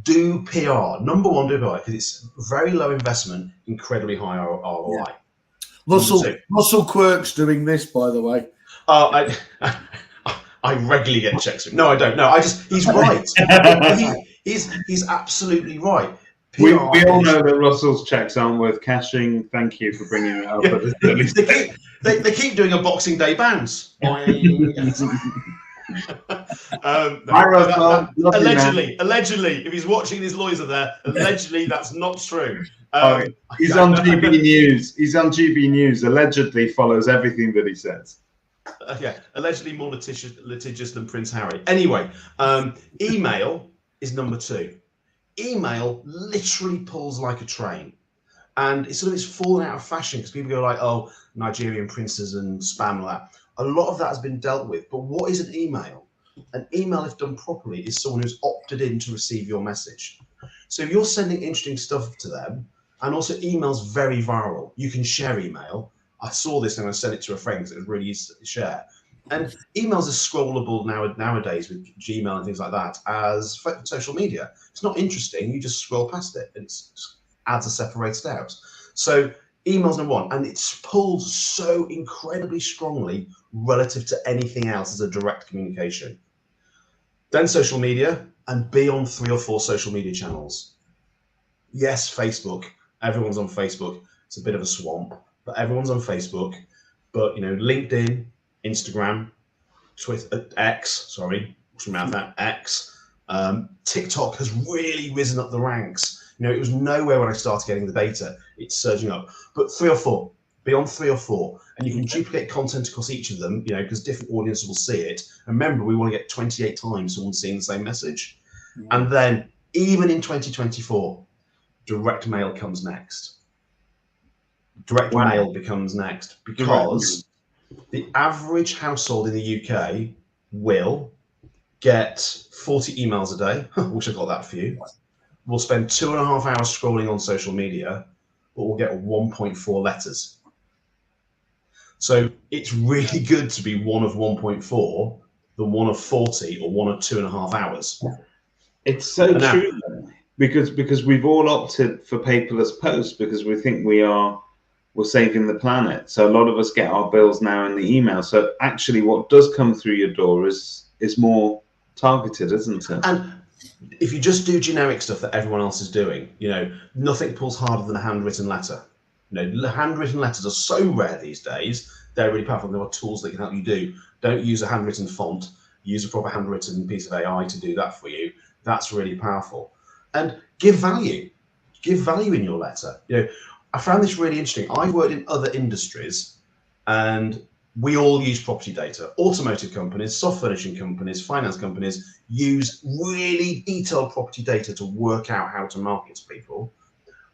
do PR. Number 1, do PR, because it's very low investment, incredibly high ROI. Yeah. Russell Quirk's doing this, by the way. I regularly get checks. No, I don't. No, he's right. he's absolutely right. We all know that Russell's checks aren't worth cashing. Thank you for bringing it up. Yeah, they keep doing a Boxing Day bounce. Allegedly, if he's watching, his lawyers are there. Allegedly, that's not true. He's on GB News. He's on GB News. Allegedly follows everything that he says. Yeah, allegedly more litigious than Prince Harry. Anyway, email is number 2. Email literally pulls like a train, and it's fallen out of fashion because people go like, oh, Nigerian princes and spam and that. A lot of that has been dealt with. But what is an email? An email, if done properly, is someone who's opted in to receive your message. So if you're sending interesting stuff to them, and also email's very viral. You can share email. I saw this and I sent it to a friend because it was really easy to share. And emails are scrollable nowadays with Gmail and things like that as social media. It's not interesting. You just scroll past it and ads are separated out. So email's number 1, and it's pulled so incredibly strongly relative to anything else as a direct communication. Then social media, and be on 3 or 4 social media channels. Yes, Facebook. Everyone's on Facebook. It's a bit of a swamp, but everyone's on Facebook. But, you know, LinkedIn, Instagram, Twitter, X, TikTok has really risen up the ranks. You know, it was nowhere when I started getting the data. It's surging up. But 3 or 4, beyond 3 or 4, and you can duplicate content across each of them, you know, because different audiences will see it. And remember, we want to get 28 times someone seeing the same message. And then, even in 2024, direct mail comes next. Direct mail becomes next because the average household in the UK will get 40 emails a day. Wish I got that for you. We'll spend 2.5 hours scrolling on social media, but we'll get 1.4 letters. So it's really good to be one of 1.4 than one of 40 or one of 2.5 hours. It's so true, because we've all opted for paperless posts because we think we're saving the planet. So a lot of us get our bills now in the email. So actually what does come through your door is more targeted, isn't it? And if you just do generic stuff that everyone else is doing, you know, nothing pulls harder than a handwritten letter. You know, handwritten letters are so rare these days. They're really powerful. There are tools that can help you do. Don't use a handwritten font. Use a proper handwritten piece of AI to do that for you. That's really powerful. And give value. Give value in your letter. You know, I found this really interesting. I've worked in other industries, and we all use property data. Automotive companies, soft furnishing companies, finance companies use really detailed property data to work out how to market to people.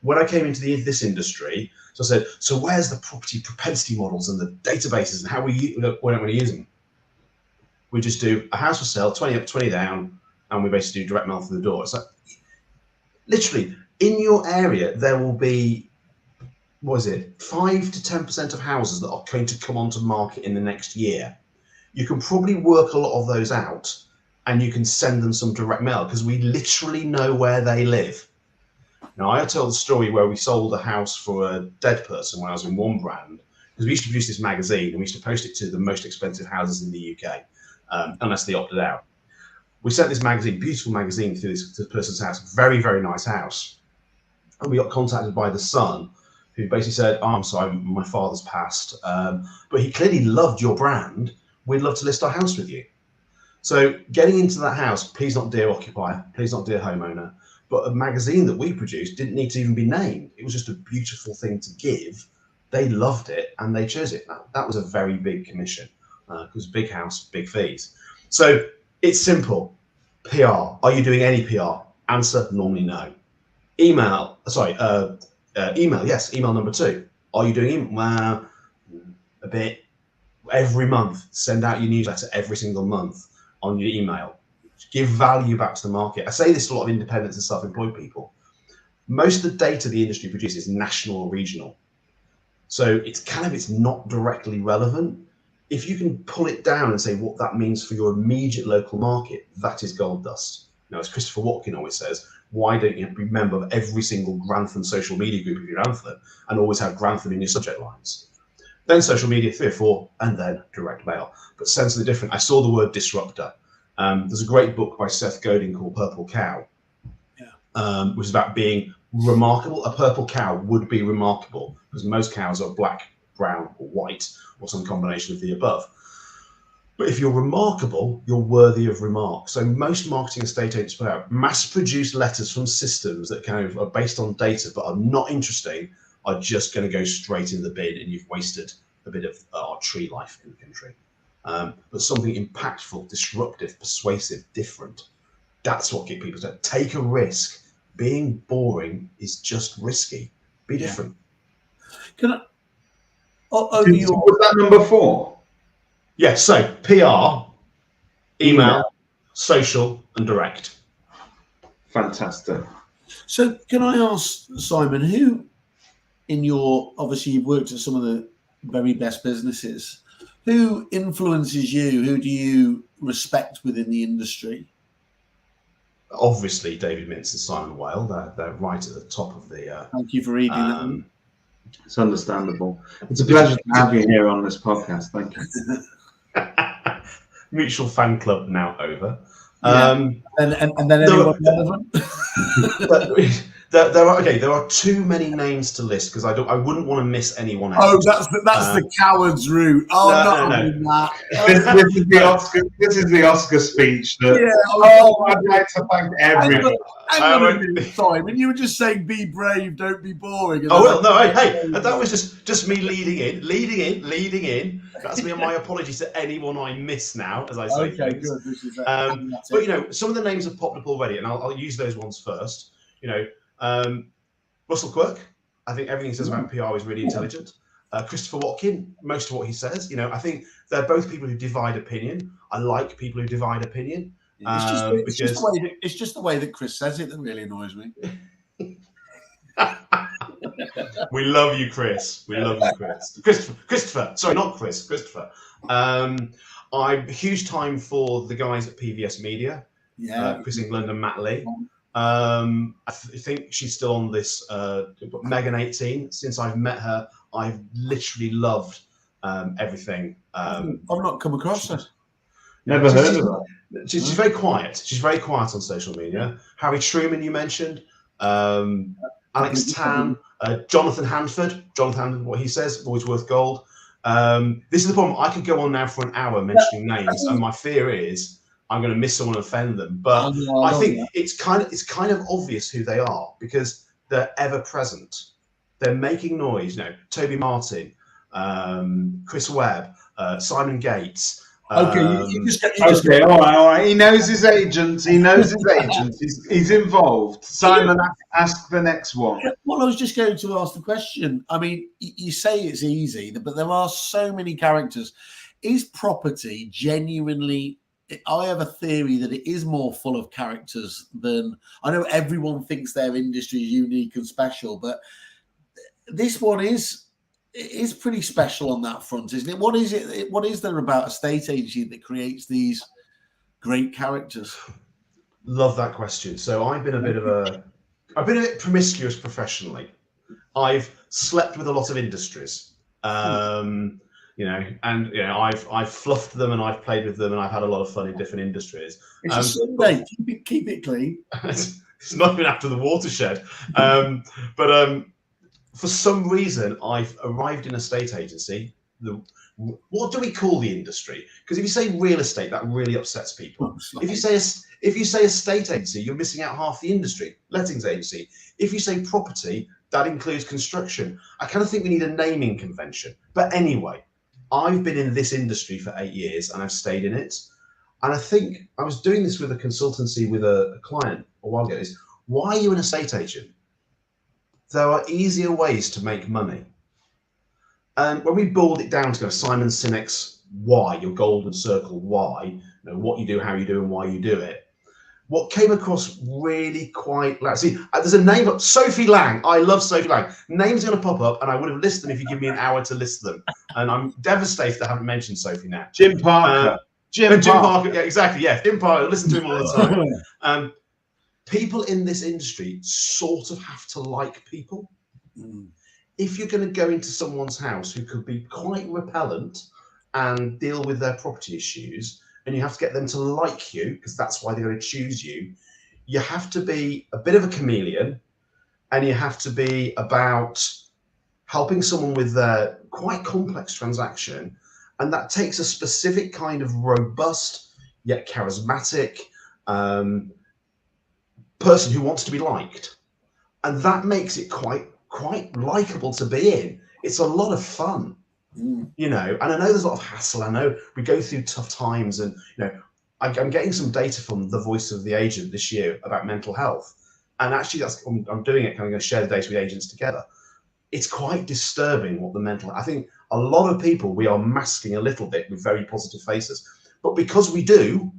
When I came into this industry, so I said, so where's the property propensity models and the databases and how we don't want to use them? We just do a house for sale, 20 up, 20 down, and we basically do direct mail through the door. It's like, literally, in your area, there will be, 5 to 10% of houses that are going to come onto market in the next year. You can probably work a lot of those out, and you can send them some direct mail because we literally know where they live. Now, I told the story where we sold a house for a dead person when I was in one brand, because we used to produce this magazine and we used to post it to the most expensive houses in the UK. unless they opted out. We sent this magazine, beautiful magazine, to this person's house, very, very nice house. And we got contacted by the son, who basically said, oh, I'm sorry, my father's passed, but he clearly loved your brand. We'd love to list our house with you. So getting into that house, please not dear occupier, please not dear homeowner, but a magazine that we produced didn't need to even be named. It was just a beautiful thing to give. They loved it and they chose it. That was a very big commission because big house, big fees. So it's simple. PR. Are you doing any PR? Answer, normally no. Email, email, yes, email number 2. Are you doing email? Well, a bit. Every month, send out your newsletter every single month on your email. Give value back to the market. I say this to a lot of independents and self-employed people. Most of the data the industry produces is national or regional. So it's not directly relevant. If you can pull it down and say what that means for your immediate local market, that is gold dust. Now, as Christopher Watkin always says, why don't you be a member of every single Grantham social media group of your Grantham and always have Grantham in your subject lines? Then social media, 3 or 4, and then direct mail. But sensibly different. I saw the word disruptor. There's a great book by Seth Godin called Purple Cow, which is about being remarkable. A purple cow would be remarkable because most cows are black, brown, or white, or some combination of the above. But if you're remarkable, you're worthy of remark. So most marketing estate agents put out mass-produced letters from systems that kind of are based on data but are not interesting, are just going to go straight in the bin, and you've wasted a bit of our tree life in the country. But something impactful, disruptive, persuasive, different. That's what get people to take a risk. Being boring is just risky. Be different. Can I? Was that number 4? Yes. So PR, email, social, and direct. Fantastic. So can I ask, Simon, who in your, obviously you've worked at some of the very best businesses, who influences you? Who do you respect within the industry? Obviously, David Mintz and Simon Whale. They're right at the top of the. Thank you for reading that. It's understandable. It's a pleasure to have you here on this podcast. Thank you. Mutual fan club now over. Yeah. And then anyone relevant? There are too many names to list because I wouldn't want to miss anyone out. Oh, that's the coward's route. Oh, no. This is the Oscar speech. I'd like to thank everyone. Simon, you were just saying, be brave, don't be boring. Hey, that was just me leading in. That's me and my apologies to anyone I miss now, as I say. Okay, good. This is but some of the names have popped up already, and I'll use those ones first. Russell Quirk, I think everything he says about PR is really intelligent. Christopher Watkin, most of what he says, I think they're both people who divide opinion. I like people who divide opinion. It's just the way that Chris says it that really annoys me. We love you, Chris. We love you, Chris. Christopher. Sorry, not Chris. Christopher. I'm a huge time for the guys at PVS Media. Chris England and Matt Lee. I think she's still on this. Megan 18. Since I've met her, I've literally loved everything. I've not come across her. Never heard of her. She's very quiet. She's very quiet on social media. Harry Truman, you mentioned. Alex Tan. Jonathan Hanford. What he says, always worth gold. This is the problem. I could go on now for an hour mentioning names, and my fear is I'm going to miss someone and offend them. But I think it's kind of obvious who they are because they're ever present. They're making noise. Toby Martin, Chris Webb, Simon Gates. All right. He knows his agents. He's involved. Simon, ask the next one. Well, I was just going to ask the question. I mean, you say it's easy, but there are so many characters. Is property genuinely? I have a theory that it is more full of characters than. I know everyone thinks their industry is unique and special, but this one is pretty special on that front, isn't it? What is there about a estate agency that creates these great characters? Love that question. So I've been a bit promiscuous professionally. I've slept with a lot of industries. and I've fluffed them and I've played with them and I've had a lot of fun in different industries. It's a Sunday. Keep it clean. It's not even after the watershed. For some reason, I've arrived in a estate agency. What do we call the industry? Because if you say real estate, that really upsets people. If you say estate agency, you're missing out half the industry. Lettings agency. If you say property, that includes construction. I kind of think we need a naming convention. But anyway, I've been in this industry for 8 years and I've stayed in it. And I think I was doing this with a consultancy with a client a while ago. Is why are you an estate agent? There are easier ways to make money. And when we boiled it down to go Simon Sinek's why, your golden circle why, what you do, how you do, and why you do it, what came across really quite loud. See, there's a name up, Sophie Lang. I love Sophie Lang. Name's going to pop up, and I would have listed them if you give me an hour to list them. And I'm devastated I haven't mentioned Sophie now. Jim Parker. Jim Parker. Yeah, exactly. Yeah, Jim Parker. Listen to him all the time. People in this industry sort of have to like people. If you're going to go into someone's house who could be quite repellent and deal with their property issues, and you have to get them to like you, because that's why they're going to choose you, you have to be a bit of a chameleon, and you have to be about helping someone with their quite complex transaction. And that takes a specific kind of robust yet charismatic person who wants to be liked. And that makes it quite likable to be in. It's a lot of fun, and I know there's a lot of hassle. I know we go through tough times, and I'm getting some data from the Voice of the Agent this year about mental health. And actually I'm doing it, I'm going to share the data with agents together. It's quite disturbing what the mental, I think a lot of people, we are masking a little bit with very positive faces, but because we do,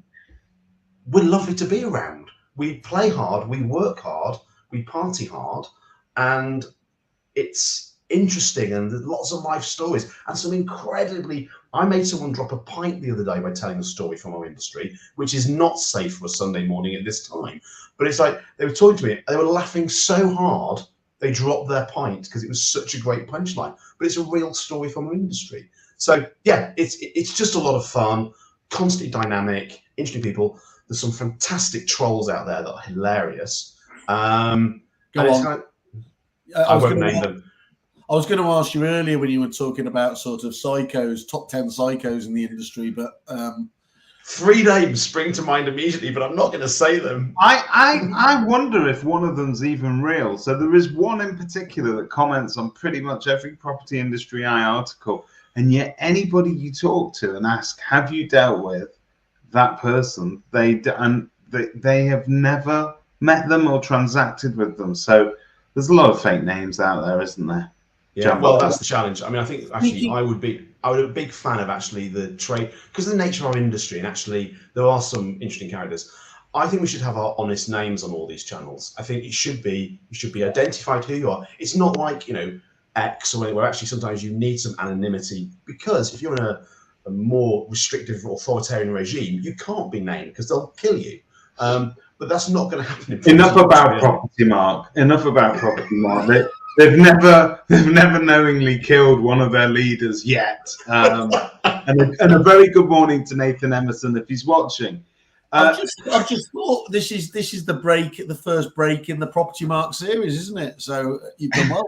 we're lovely to be around. We play hard, we work hard, we party hard, and it's interesting, and there's lots of life stories and some incredibly. I made someone drop a pint the other day by telling a story from our industry, which is not safe for a Sunday morning at this time. But it's like they were talking to me, they were laughing so hard they dropped their pint because it was such a great punchline. But it's a real story from our industry. So yeah, it's just a lot of fun, constantly dynamic, interesting people. There's some fantastic trolls out there that are hilarious. I won't name them. I was going to ask you earlier when you were talking about sort of psychos, top 10 psychos in the industry, but 3 names spring to mind immediately, but I'm not going to say them. I wonder if one of them's even real. So there is one in particular that comments on pretty much every Property Industry Eye article, and yet anybody you talk to and ask, have you dealt with that person? They have never met them or transacted with them. So there's a lot of fake names out there, isn't there? Yeah, well, that's the challenge. I mean, I think actually I would be a big fan of actually the trade, because of the nature of our industry, and actually there are some interesting characters. I think we should have our honest names on all these channels. I think you should be identified who you are. It's not like, X or where actually sometimes you need some anonymity, because if you're in a more restrictive authoritarian regime, you can't be named because they'll kill you. But that's not going to happen. Enough about property, Mark. Enough about property, Mark. They've never knowingly killed one of their leaders yet. And a very good morning to Nathan Emerson if he's watching. I've just thought this is the first break in the Property Mark series, isn't it? So you've done well.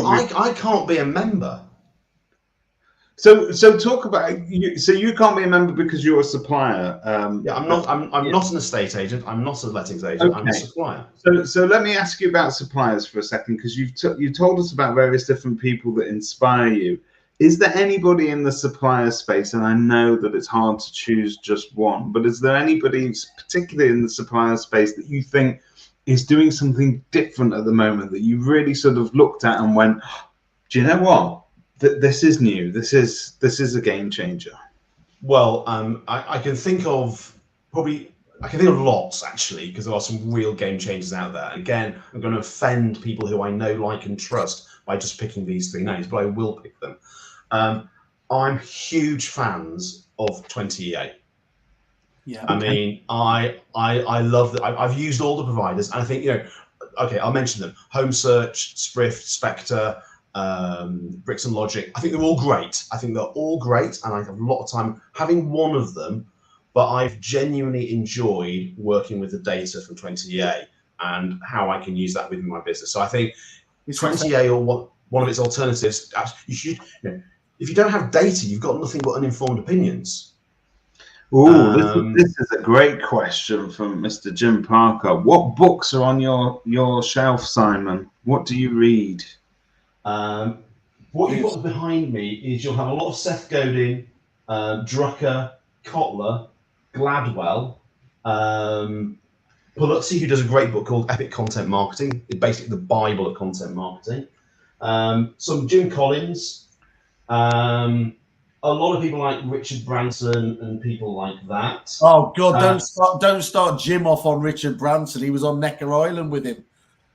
I can't be a member. So talk about you. So you can't be a member because you're a supplier. Yeah, I'm not an estate agent. I'm not a lettings agent. Okay. I'm a supplier. So let me ask you about suppliers for a second, because you told us about various different people that inspire you. Is there anybody in the supplier space, and I know that it's hard to choose just one, but is there anybody particularly in the supplier space that you think is doing something different at the moment that you really sort of looked at and went, do you know what? This is new. This is a game changer. Well, I can think of lots actually, because there are some real game changers out there. Again, I'm going to offend people who I know, like, and trust by just picking these 3 names, but I will pick them. I'm huge fans of 20EA. Yeah. I mean, I love that. I've used all the providers, and I think, okay, I'll mention them: Home Search, Sprift, Spectre. Bricks and Logic. I think they're all great. And I have a lot of time having one of them. But I've genuinely enjoyed working with the data from 20A and how I can use that within my business. So I think 20A or one of its alternatives, you should. If you don't have data, you've got nothing but uninformed opinions. This is a great question from Mr. Jim Parker. What books are on your shelf, Simon? What do you read? What you've got behind me is you'll have a lot of Seth Godin, Drucker, Kotler, Gladwell, Paluzzi, who does a great book called Epic Content Marketing. It's basically the Bible of content marketing. Some Jim Collins, a lot of people like Richard Branson and people like that. Oh God! Don't start Jim off on Richard Branson. He was on Necker Island with him.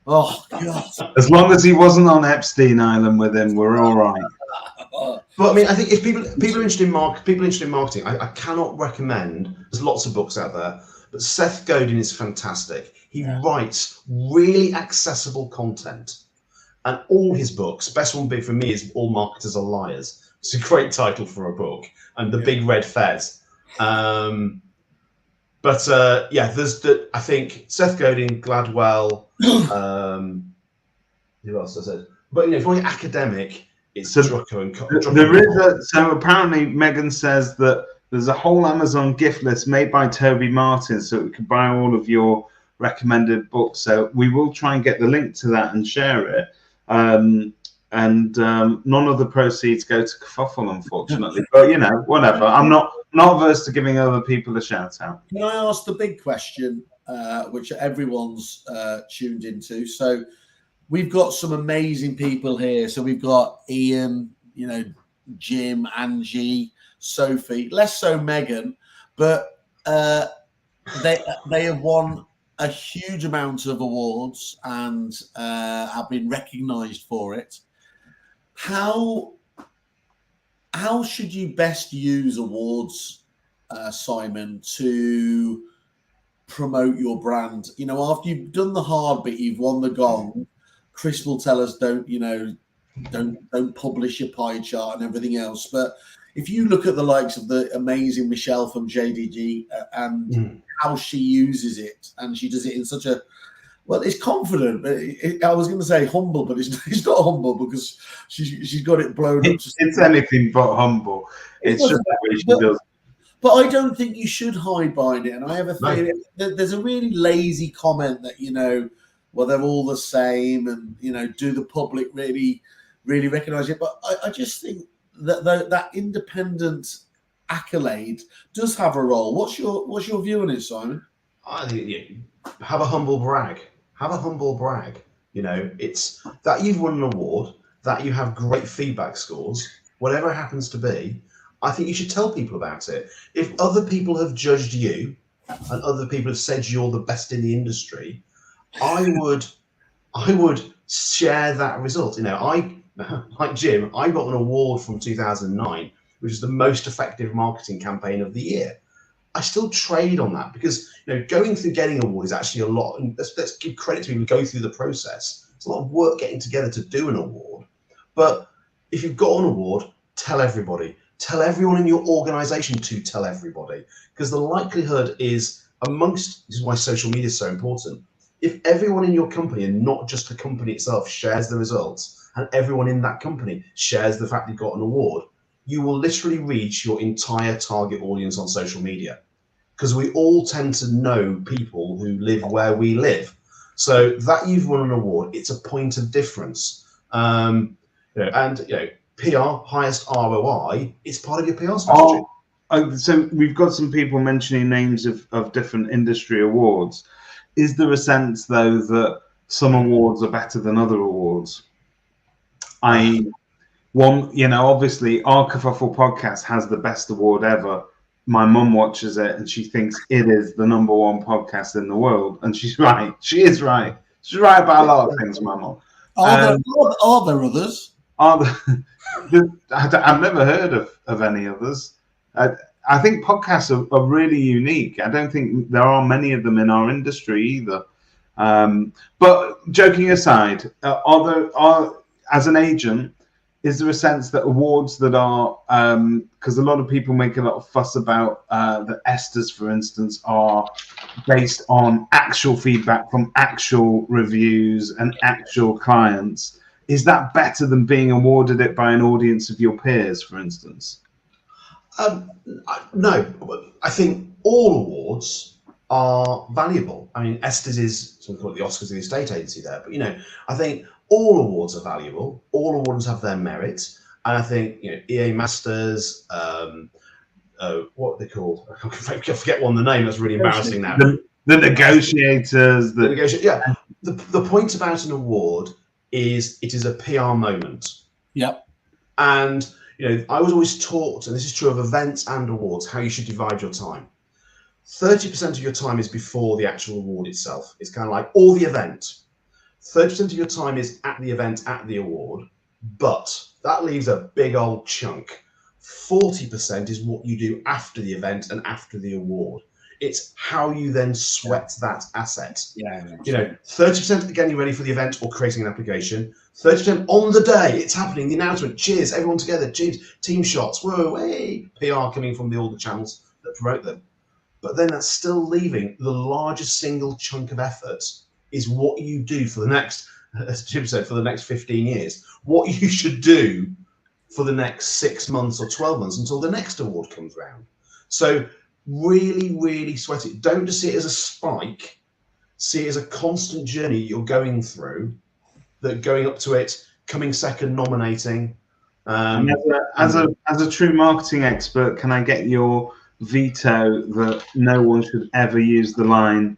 Oh God! As long as he wasn't on Epstein Island with him, we're all right. But I mean, I think if people are interested in marketing, I cannot recommend. There's lots of books out there, but Seth Godin is fantastic. He writes really accessible content, and all his books. Best one big for me is All Marketers Are Liars. It's a great title for a book, and The Big Red Fez. There's I think Seth Godin, Gladwell. Who else I said? But if you're academic, it's Drucker and Drucker. So apparently Megan says that there's a whole Amazon gift list made by Toby Martin, so we can buy all of your recommended books. So we will try and get the link to that and share it. And none of the proceeds go to Kerfuffle, unfortunately. But whatever. I'm not averse to giving other people a shout out. Can I ask the big question, which everyone's tuned into? So we've got some amazing people here. So we've got Ian, Jim, Angie, Sophie. Less so Megan, but they have won a huge amount of awards and have been recognised for it. How should you best use awards, Simon, to promote your brand? After you've done the hard bit, you've won the gong. Chris will tell us don't publish your pie chart and everything else. But if you look at the likes of the amazing Michelle from JDG and how she uses it, and she does it in such a it's confident. I was going to say humble, but it's not humble because she's got it blown up. It's anything but humble. It's just the way she does. But I don't think you should hide behind it. And I have a feeling there's a really lazy comment that they're all the same, and do the public really recognise it? But I just think that independent accolade does have a role. What's your view on it, Simon? I think have a humble brag. It's that you've won an award, that you have great feedback scores, whatever it happens to be. I think you should tell people about it. If other people have judged you and other people have said you're the best in the industry, I would share that result. Like Jim, I got an award from 2009, which is the most effective marketing campaign of the year. I still trade on that because going through getting an award is actually a lot. And let's give credit to people who go through the process. It's a lot of work getting together to do an award. But if you've got an award, tell everybody. Tell everyone in your organization to tell everybody, because the likelihood is this is why social media is so important. If everyone in your company, and not just the company itself, shares the results, and everyone in that company shares the fact you've got an award, you will literally reach your entire target audience on social media, because we all tend to know people who live where we live. So that you've won an award, it's a point of difference. PR, highest ROI, it's part of your PR strategy. So we've got some people mentioning names of different industry awards. Is there a sense, though, that some awards are better than other awards? Obviously, our Kerfuffle podcast has the best award ever. My mum watches it and she thinks it is the #1 podcast in the world. And she's right. She is right. She's right about a lot of things, my mum. Are there others? I've never heard of any others. I think podcasts are really unique. I don't think there are many of them in our industry either. But joking aside, as an agent, is there a sense that awards that are, because a lot of people make a lot of fuss about the ESTAs, for instance, are based on actual feedback from actual reviews and actual clients. Is that better than being awarded it by an audience of your peers, for instance? No, I think all awards are valuable. I mean, ESTAs is, some call it the Oscars of the estate agency there, but I think all awards are valuable. All awards have their merit, and I think EA Masters, what are they called? I forget the name. That's really embarrassing now. The negotiators. Yeah. The point about an award is it is a PR moment. Yep. And I was always taught, and this is true of events and awards, how you should divide your time. 30% of your time is before the actual award itself. It's kind of like all the event. 30% of your time is at the event, at the award, but that leaves a big old chunk. 40% is what you do after the event and after the award. It's how you then sweat that asset. 30% getting ready for the event or creating an application. 30% on the day, it's happening, the announcement, cheers, everyone together, cheers, team shots, whoa, hey, PR coming from all the channels that promote them. But then that's still leaving the largest single chunk of effort is what you do for the next, as Jim said, for the next 15 years. What you should do for the next 6 months or 12 months until the next award comes round. So really, really sweat it. Don't just see it as a spike. See it as a constant journey you're going through, that going up to it, coming second, nominating. As a true marketing expert, can I get your veto that no one should ever use the line,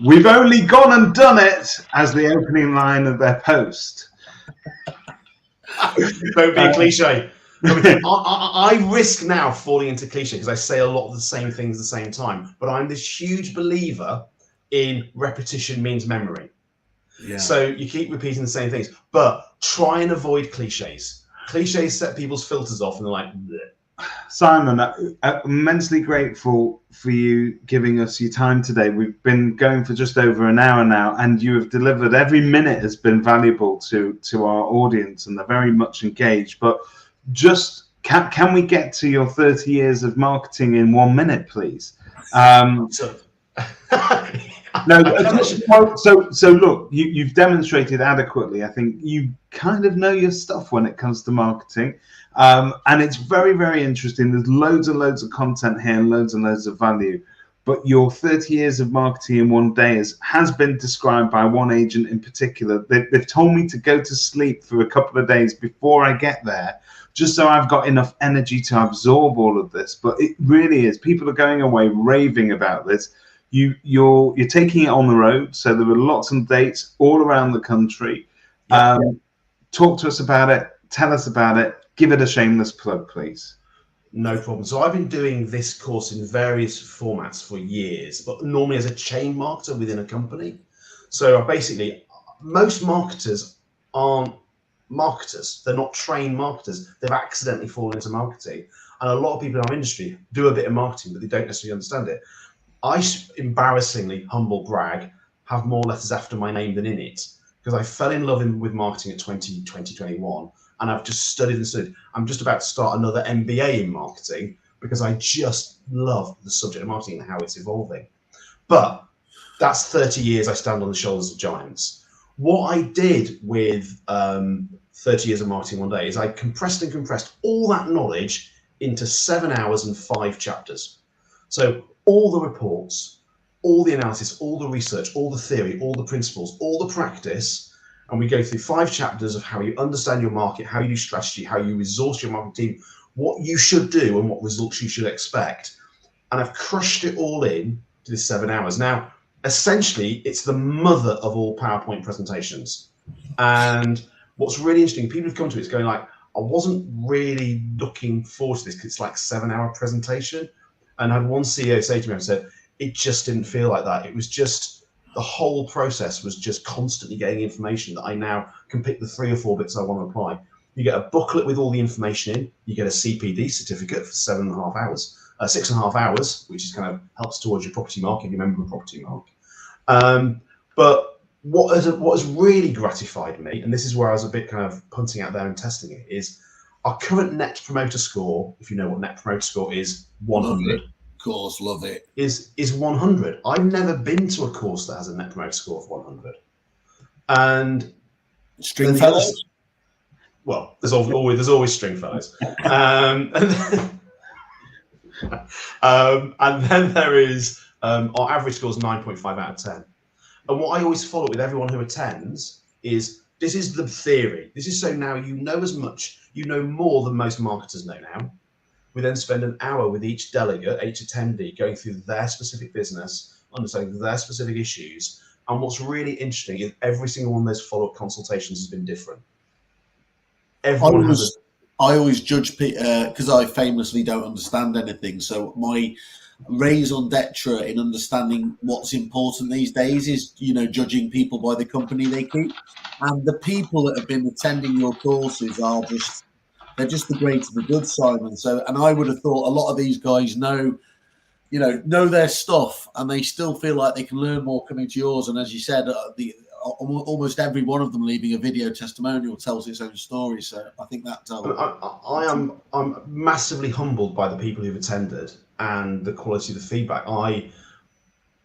"We've only gone and done it," as the opening line of their post? Don't be a cliche. I risk now falling into cliche because I say a lot of the same things at the same time, but I'm this huge believer in repetition means memory. Yeah. So you keep repeating the same things, but try and avoid cliches. Cliches set people's filters off and they're like, bleh. Simon, I'm immensely grateful for you giving us your time today. We've been going for just over an hour now, and you have delivered. Every minute has been valuable to our audience, and they're very much engaged. But just can we get to your 30 years of marketing in 1 minute, please? No, so look, you've demonstrated adequately. I think you kind of know your stuff when it comes to marketing, and it's very, very interesting. There's loads and loads of content here and loads of value. But your 30 years of marketing in 1 day has been described by one agent in particular. They've told me to go to sleep for a couple of days before I get there, just so I've got enough energy to absorb all of this. But it really is. People are going away raving about this. You're taking it on the road, so there are lots of dates all around the country. Talk to us about it. Tell us about it. Give it a shameless plug, please. No problem. So I've been doing this course in various formats for years, but normally as a chain marketer within a company. So basically, most marketers aren't marketers. They're not trained marketers. They've accidentally fallen into marketing. And a lot of people in our industry do a bit of marketing, but they don't necessarily understand it. I embarrassingly, humble brag, have more letters after my name than in it, because I fell in love with marketing at 2021, and I've just studied and studied. I'm just about to start another MBA in marketing because I just love the subject of marketing and how it's evolving. But that's 30 years I stand on the shoulders of giants. What I did with 30 years of marketing 1 day is I compressed all that knowledge into 7 hours and 5 chapters. So all the reports, all the analysis, all the research, all the theory, all the principles, all the practice, and we go through 5 chapters of how you understand your market, how you do strategy, how you resource your marketing team, what you should do and what results you should expect. And I've crushed it all in to this 7 hours. Now, essentially, it's the mother of all PowerPoint presentations. And what's really interesting, people have come to it, it's going like, I wasn't really looking forward to this because it's like a 7-hour presentation. And I had one CEO say to me, I said, it just didn't feel like that. It was just, the whole process was just constantly getting information that I now can pick the 3 or 4 bits I want to apply. You get a booklet with all the information in, you get a CPD certificate for 7.5 hours, 6.5 hours, which is kind of helps towards your property mark if you remember the property mark. But what has really gratified me, and this is where I was a bit kind of punting out there and testing it, is our current net promoter score, if you know what net promoter score is, 100. Of course, love it. Is 100. I've never been to a course that has a net promoter score of 100. And Stringfellows? Well, there's always Stringfellows. And then there is our average score is 9.5 out of 10. And what I always follow with everyone who attends is, this is the theory. This is so now you know as much, you know more than most marketers know now. We then spend an hour with each delegate, each attendee, going through their specific business, understanding their specific issues. And what's really interesting is every single one of those follow-up consultations has been different. Everyone has I always judge because I famously don't understand anything. So my raison d'etre in understanding what's important these days is, judging people by the company they keep. And the people that have been attending your courses they're just the great of the good, Simon. So, and I would have thought a lot of these guys know their stuff, and they still feel like they can learn more coming to yours. And as you said, almost every one of them leaving a video testimonial tells its own story. So I think that tells. I'm massively humbled by the people who've attended and the quality of the feedback. I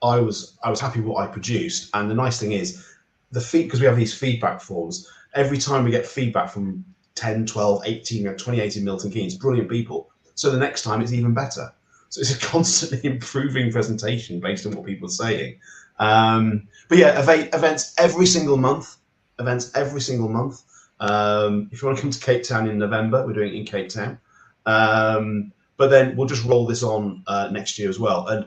was happy with what I produced, and the nice thing is because we have these feedback forms. Every time we get feedback from 10, 12, 18, 28 in Milton Keynes, brilliant people. So the next time it's even better. So it's a constantly improving presentation based on what people are saying. But yeah, events every single month. If you want to come to Cape Town in November, we're doing it in Cape Town. But then we'll just roll this on next year as well. And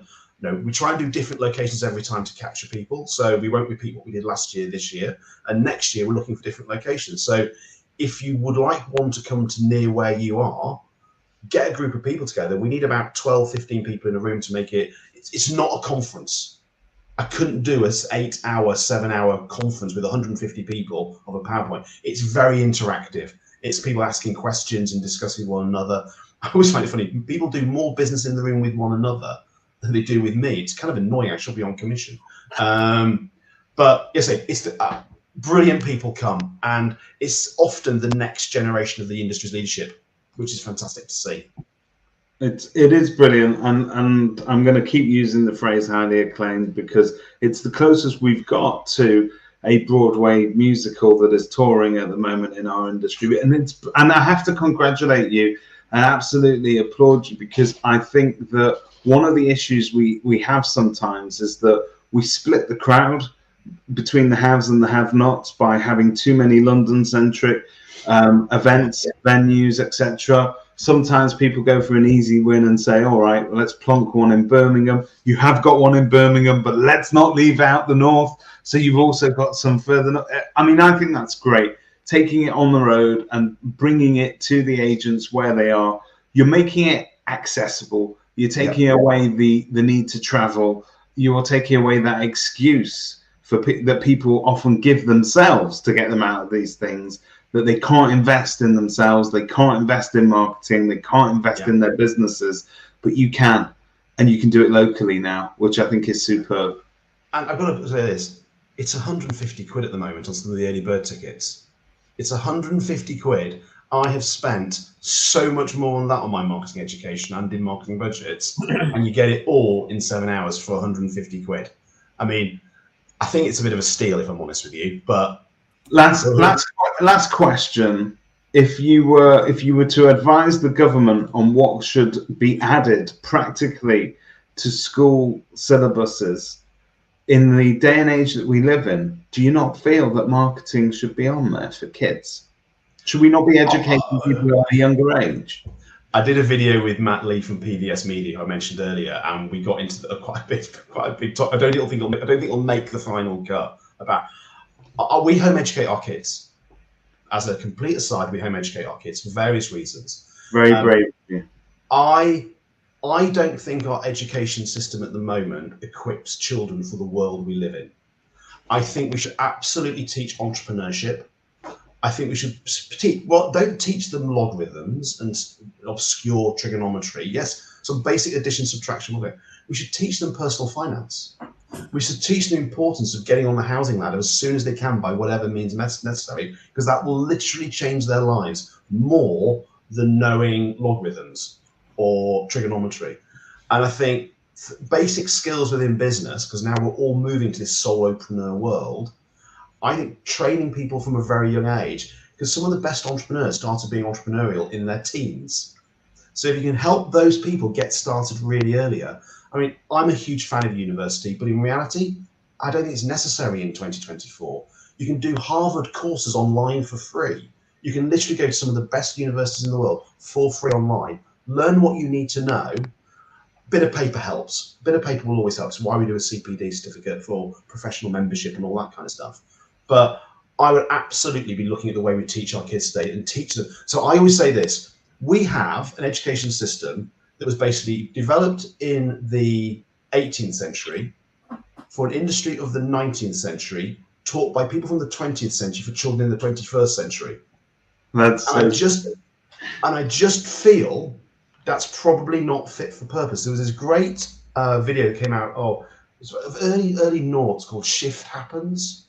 we try and do different locations every time to capture people. So we won't repeat what we did last year, this year. And next year we're looking for different locations. So if you would like one to come to near where you are, get a group of people together. We need about 12, 15 people in a room to make it. It's not a conference. I couldn't do an 8-hour, 7-hour conference with 150 people of a PowerPoint. It's very interactive. It's people asking questions and discussing one another. I always find it funny. People do more business in the room with one another than they do with me. It's kind of annoying. I should be on commission. But yes, it's brilliant people come, and it's often the next generation of the industry's leadership, which is fantastic to see. It is brilliant, and I'm going to keep using the phrase highly acclaimed because it's the closest we've got to a Broadway musical that is touring at the moment in our industry. And I have to congratulate you and absolutely applaud you, because I think that one of the issues we have sometimes is that we split the crowd between the haves and the have-nots by having too many London-centric events, venues, etc. Sometimes people go for an easy win and say, all right, well, let's plonk one in Birmingham. You have got one in Birmingham, but let's not leave out the north. So you've also got some further north. I mean, I think that's great. Taking it on the road and bringing it to the agents where they are. You're making it accessible. You're taking away the need to travel. You are taking away that excuse that people often give themselves to get them out of these things, that they can't invest in themselves, they can't invest in marketing, they can't invest in their businesses, but you can, and you can do it locally now, which I think is superb. And I've got to say this, it's 150 quid at the moment on some of the early bird tickets. It's 150 quid. I have spent so much more on that on my marketing education and in marketing budgets, and you get it all in 7 hours for 150 quid. I mean, I think it's a bit of a steal, if I'm honest with you, but last question. If you were to advise the government on what should be added practically to school syllabuses in the day and age that we live in, do you not feel that marketing should be on there for kids? Should we not be educating people at a younger age? I did a video with Matt Lee from PVS Media, who I mentioned earlier, and we got into quite a big talk. I don't think it'll make the final cut about. We home educate our kids. As a complete aside, we home educate our kids for various reasons. Very brave. Yeah. I don't think our education system at the moment equips children for the world we live in. I think we should absolutely teach entrepreneurship. I think we should don't teach them logarithms and obscure trigonometry. Yes, some basic addition, subtraction. We should teach them personal finance. We should teach them the importance of getting on the housing ladder as soon as they can by whatever means necessary, because that will literally change their lives more than knowing logarithms or trigonometry. And I think basic skills within business, because now we're all moving to this solopreneur world, I think training people from a very young age, because some of the best entrepreneurs started being entrepreneurial in their teens. So if you can help those people get started really earlier, I mean, I'm a huge fan of university, but in reality, I don't think it's necessary in 2024. You can do Harvard courses online for free. You can literally go to some of the best universities in the world for free online, learn what you need to know. Bit of paper helps. Bit of paper will always help. It's why we do a CPD certificate for professional membership and all that kind of stuff. But I would absolutely be looking at the way we teach our kids today and teach them. So I always say this, we have an education system that was basically developed in the 18th century for an industry of the 19th century, taught by people from the 20th century for children in the 21st century. I just feel that's probably not fit for purpose. There was this great video that came out early noughts called Shift Happens,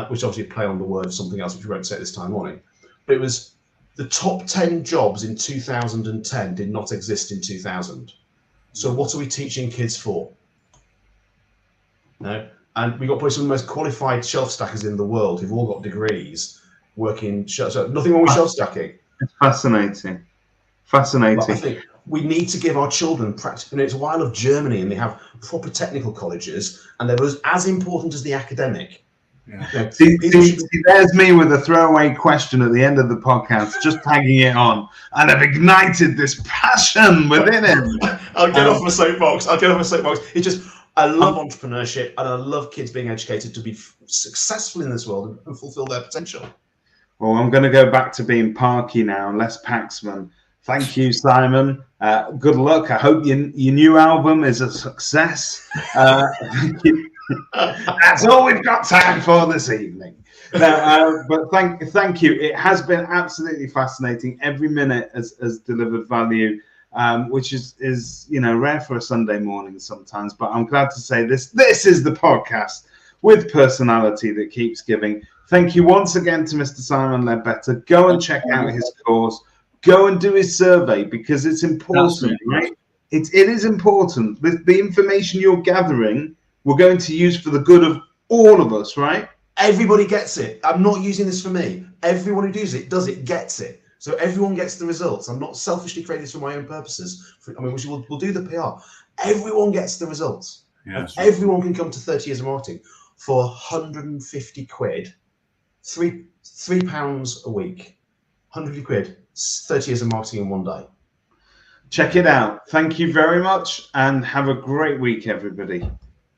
which obviously play on the word of something else, which we won't say this time morning. But it was the top 10 jobs in 2010 did not exist in 2000. So what are we teaching kids for? No, and we got probably some of the most qualified shelf stackers in the world who've all got degrees working. So nothing wrong with shelf stacking. It's fascinating. Fascinating. But I think we need to give our children practice. You know, it's why I love Germany, and they have proper technical colleges, and they're as important as the academic. Yeah. You know, see, there's me with a throwaway question at the end of the podcast, just tagging it on, and I've ignited this passion within him. I'll get off my soapbox. It's just, I love entrepreneurship, and I love kids being educated to be successful in this world and fulfill their potential. Well, I'm going to go back to being Parky now, less Paxman. Thank you, Simon. Good luck. I hope your new album is a success. Thank you. That's all we've got time for this evening. But thank you. It has been absolutely fascinating. Every minute has delivered value, which is rare for a Sunday morning sometimes. But I'm glad to say this is the podcast with personality that keeps giving. Thank you once again to Mr. Simon Leadbetter. Go and check out his course. Go and do his survey, because it's important, right? It is important. The information you're gathering, we're going to use for the good of all of us, right? Everybody gets it. I'm not using this for me. Everyone who does it gets it. So everyone gets the results. I'm not selfishly creating this for my own purposes. We'll do the PR. Everyone gets the results. Yeah, everyone can come to 30 years of marketing for 150 quid, £3 a week, 150 quid, 30 years of marketing in one day. Check it out. Thank you very much, and have a great week, everybody.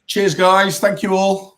Cheers, guys. Thank you all.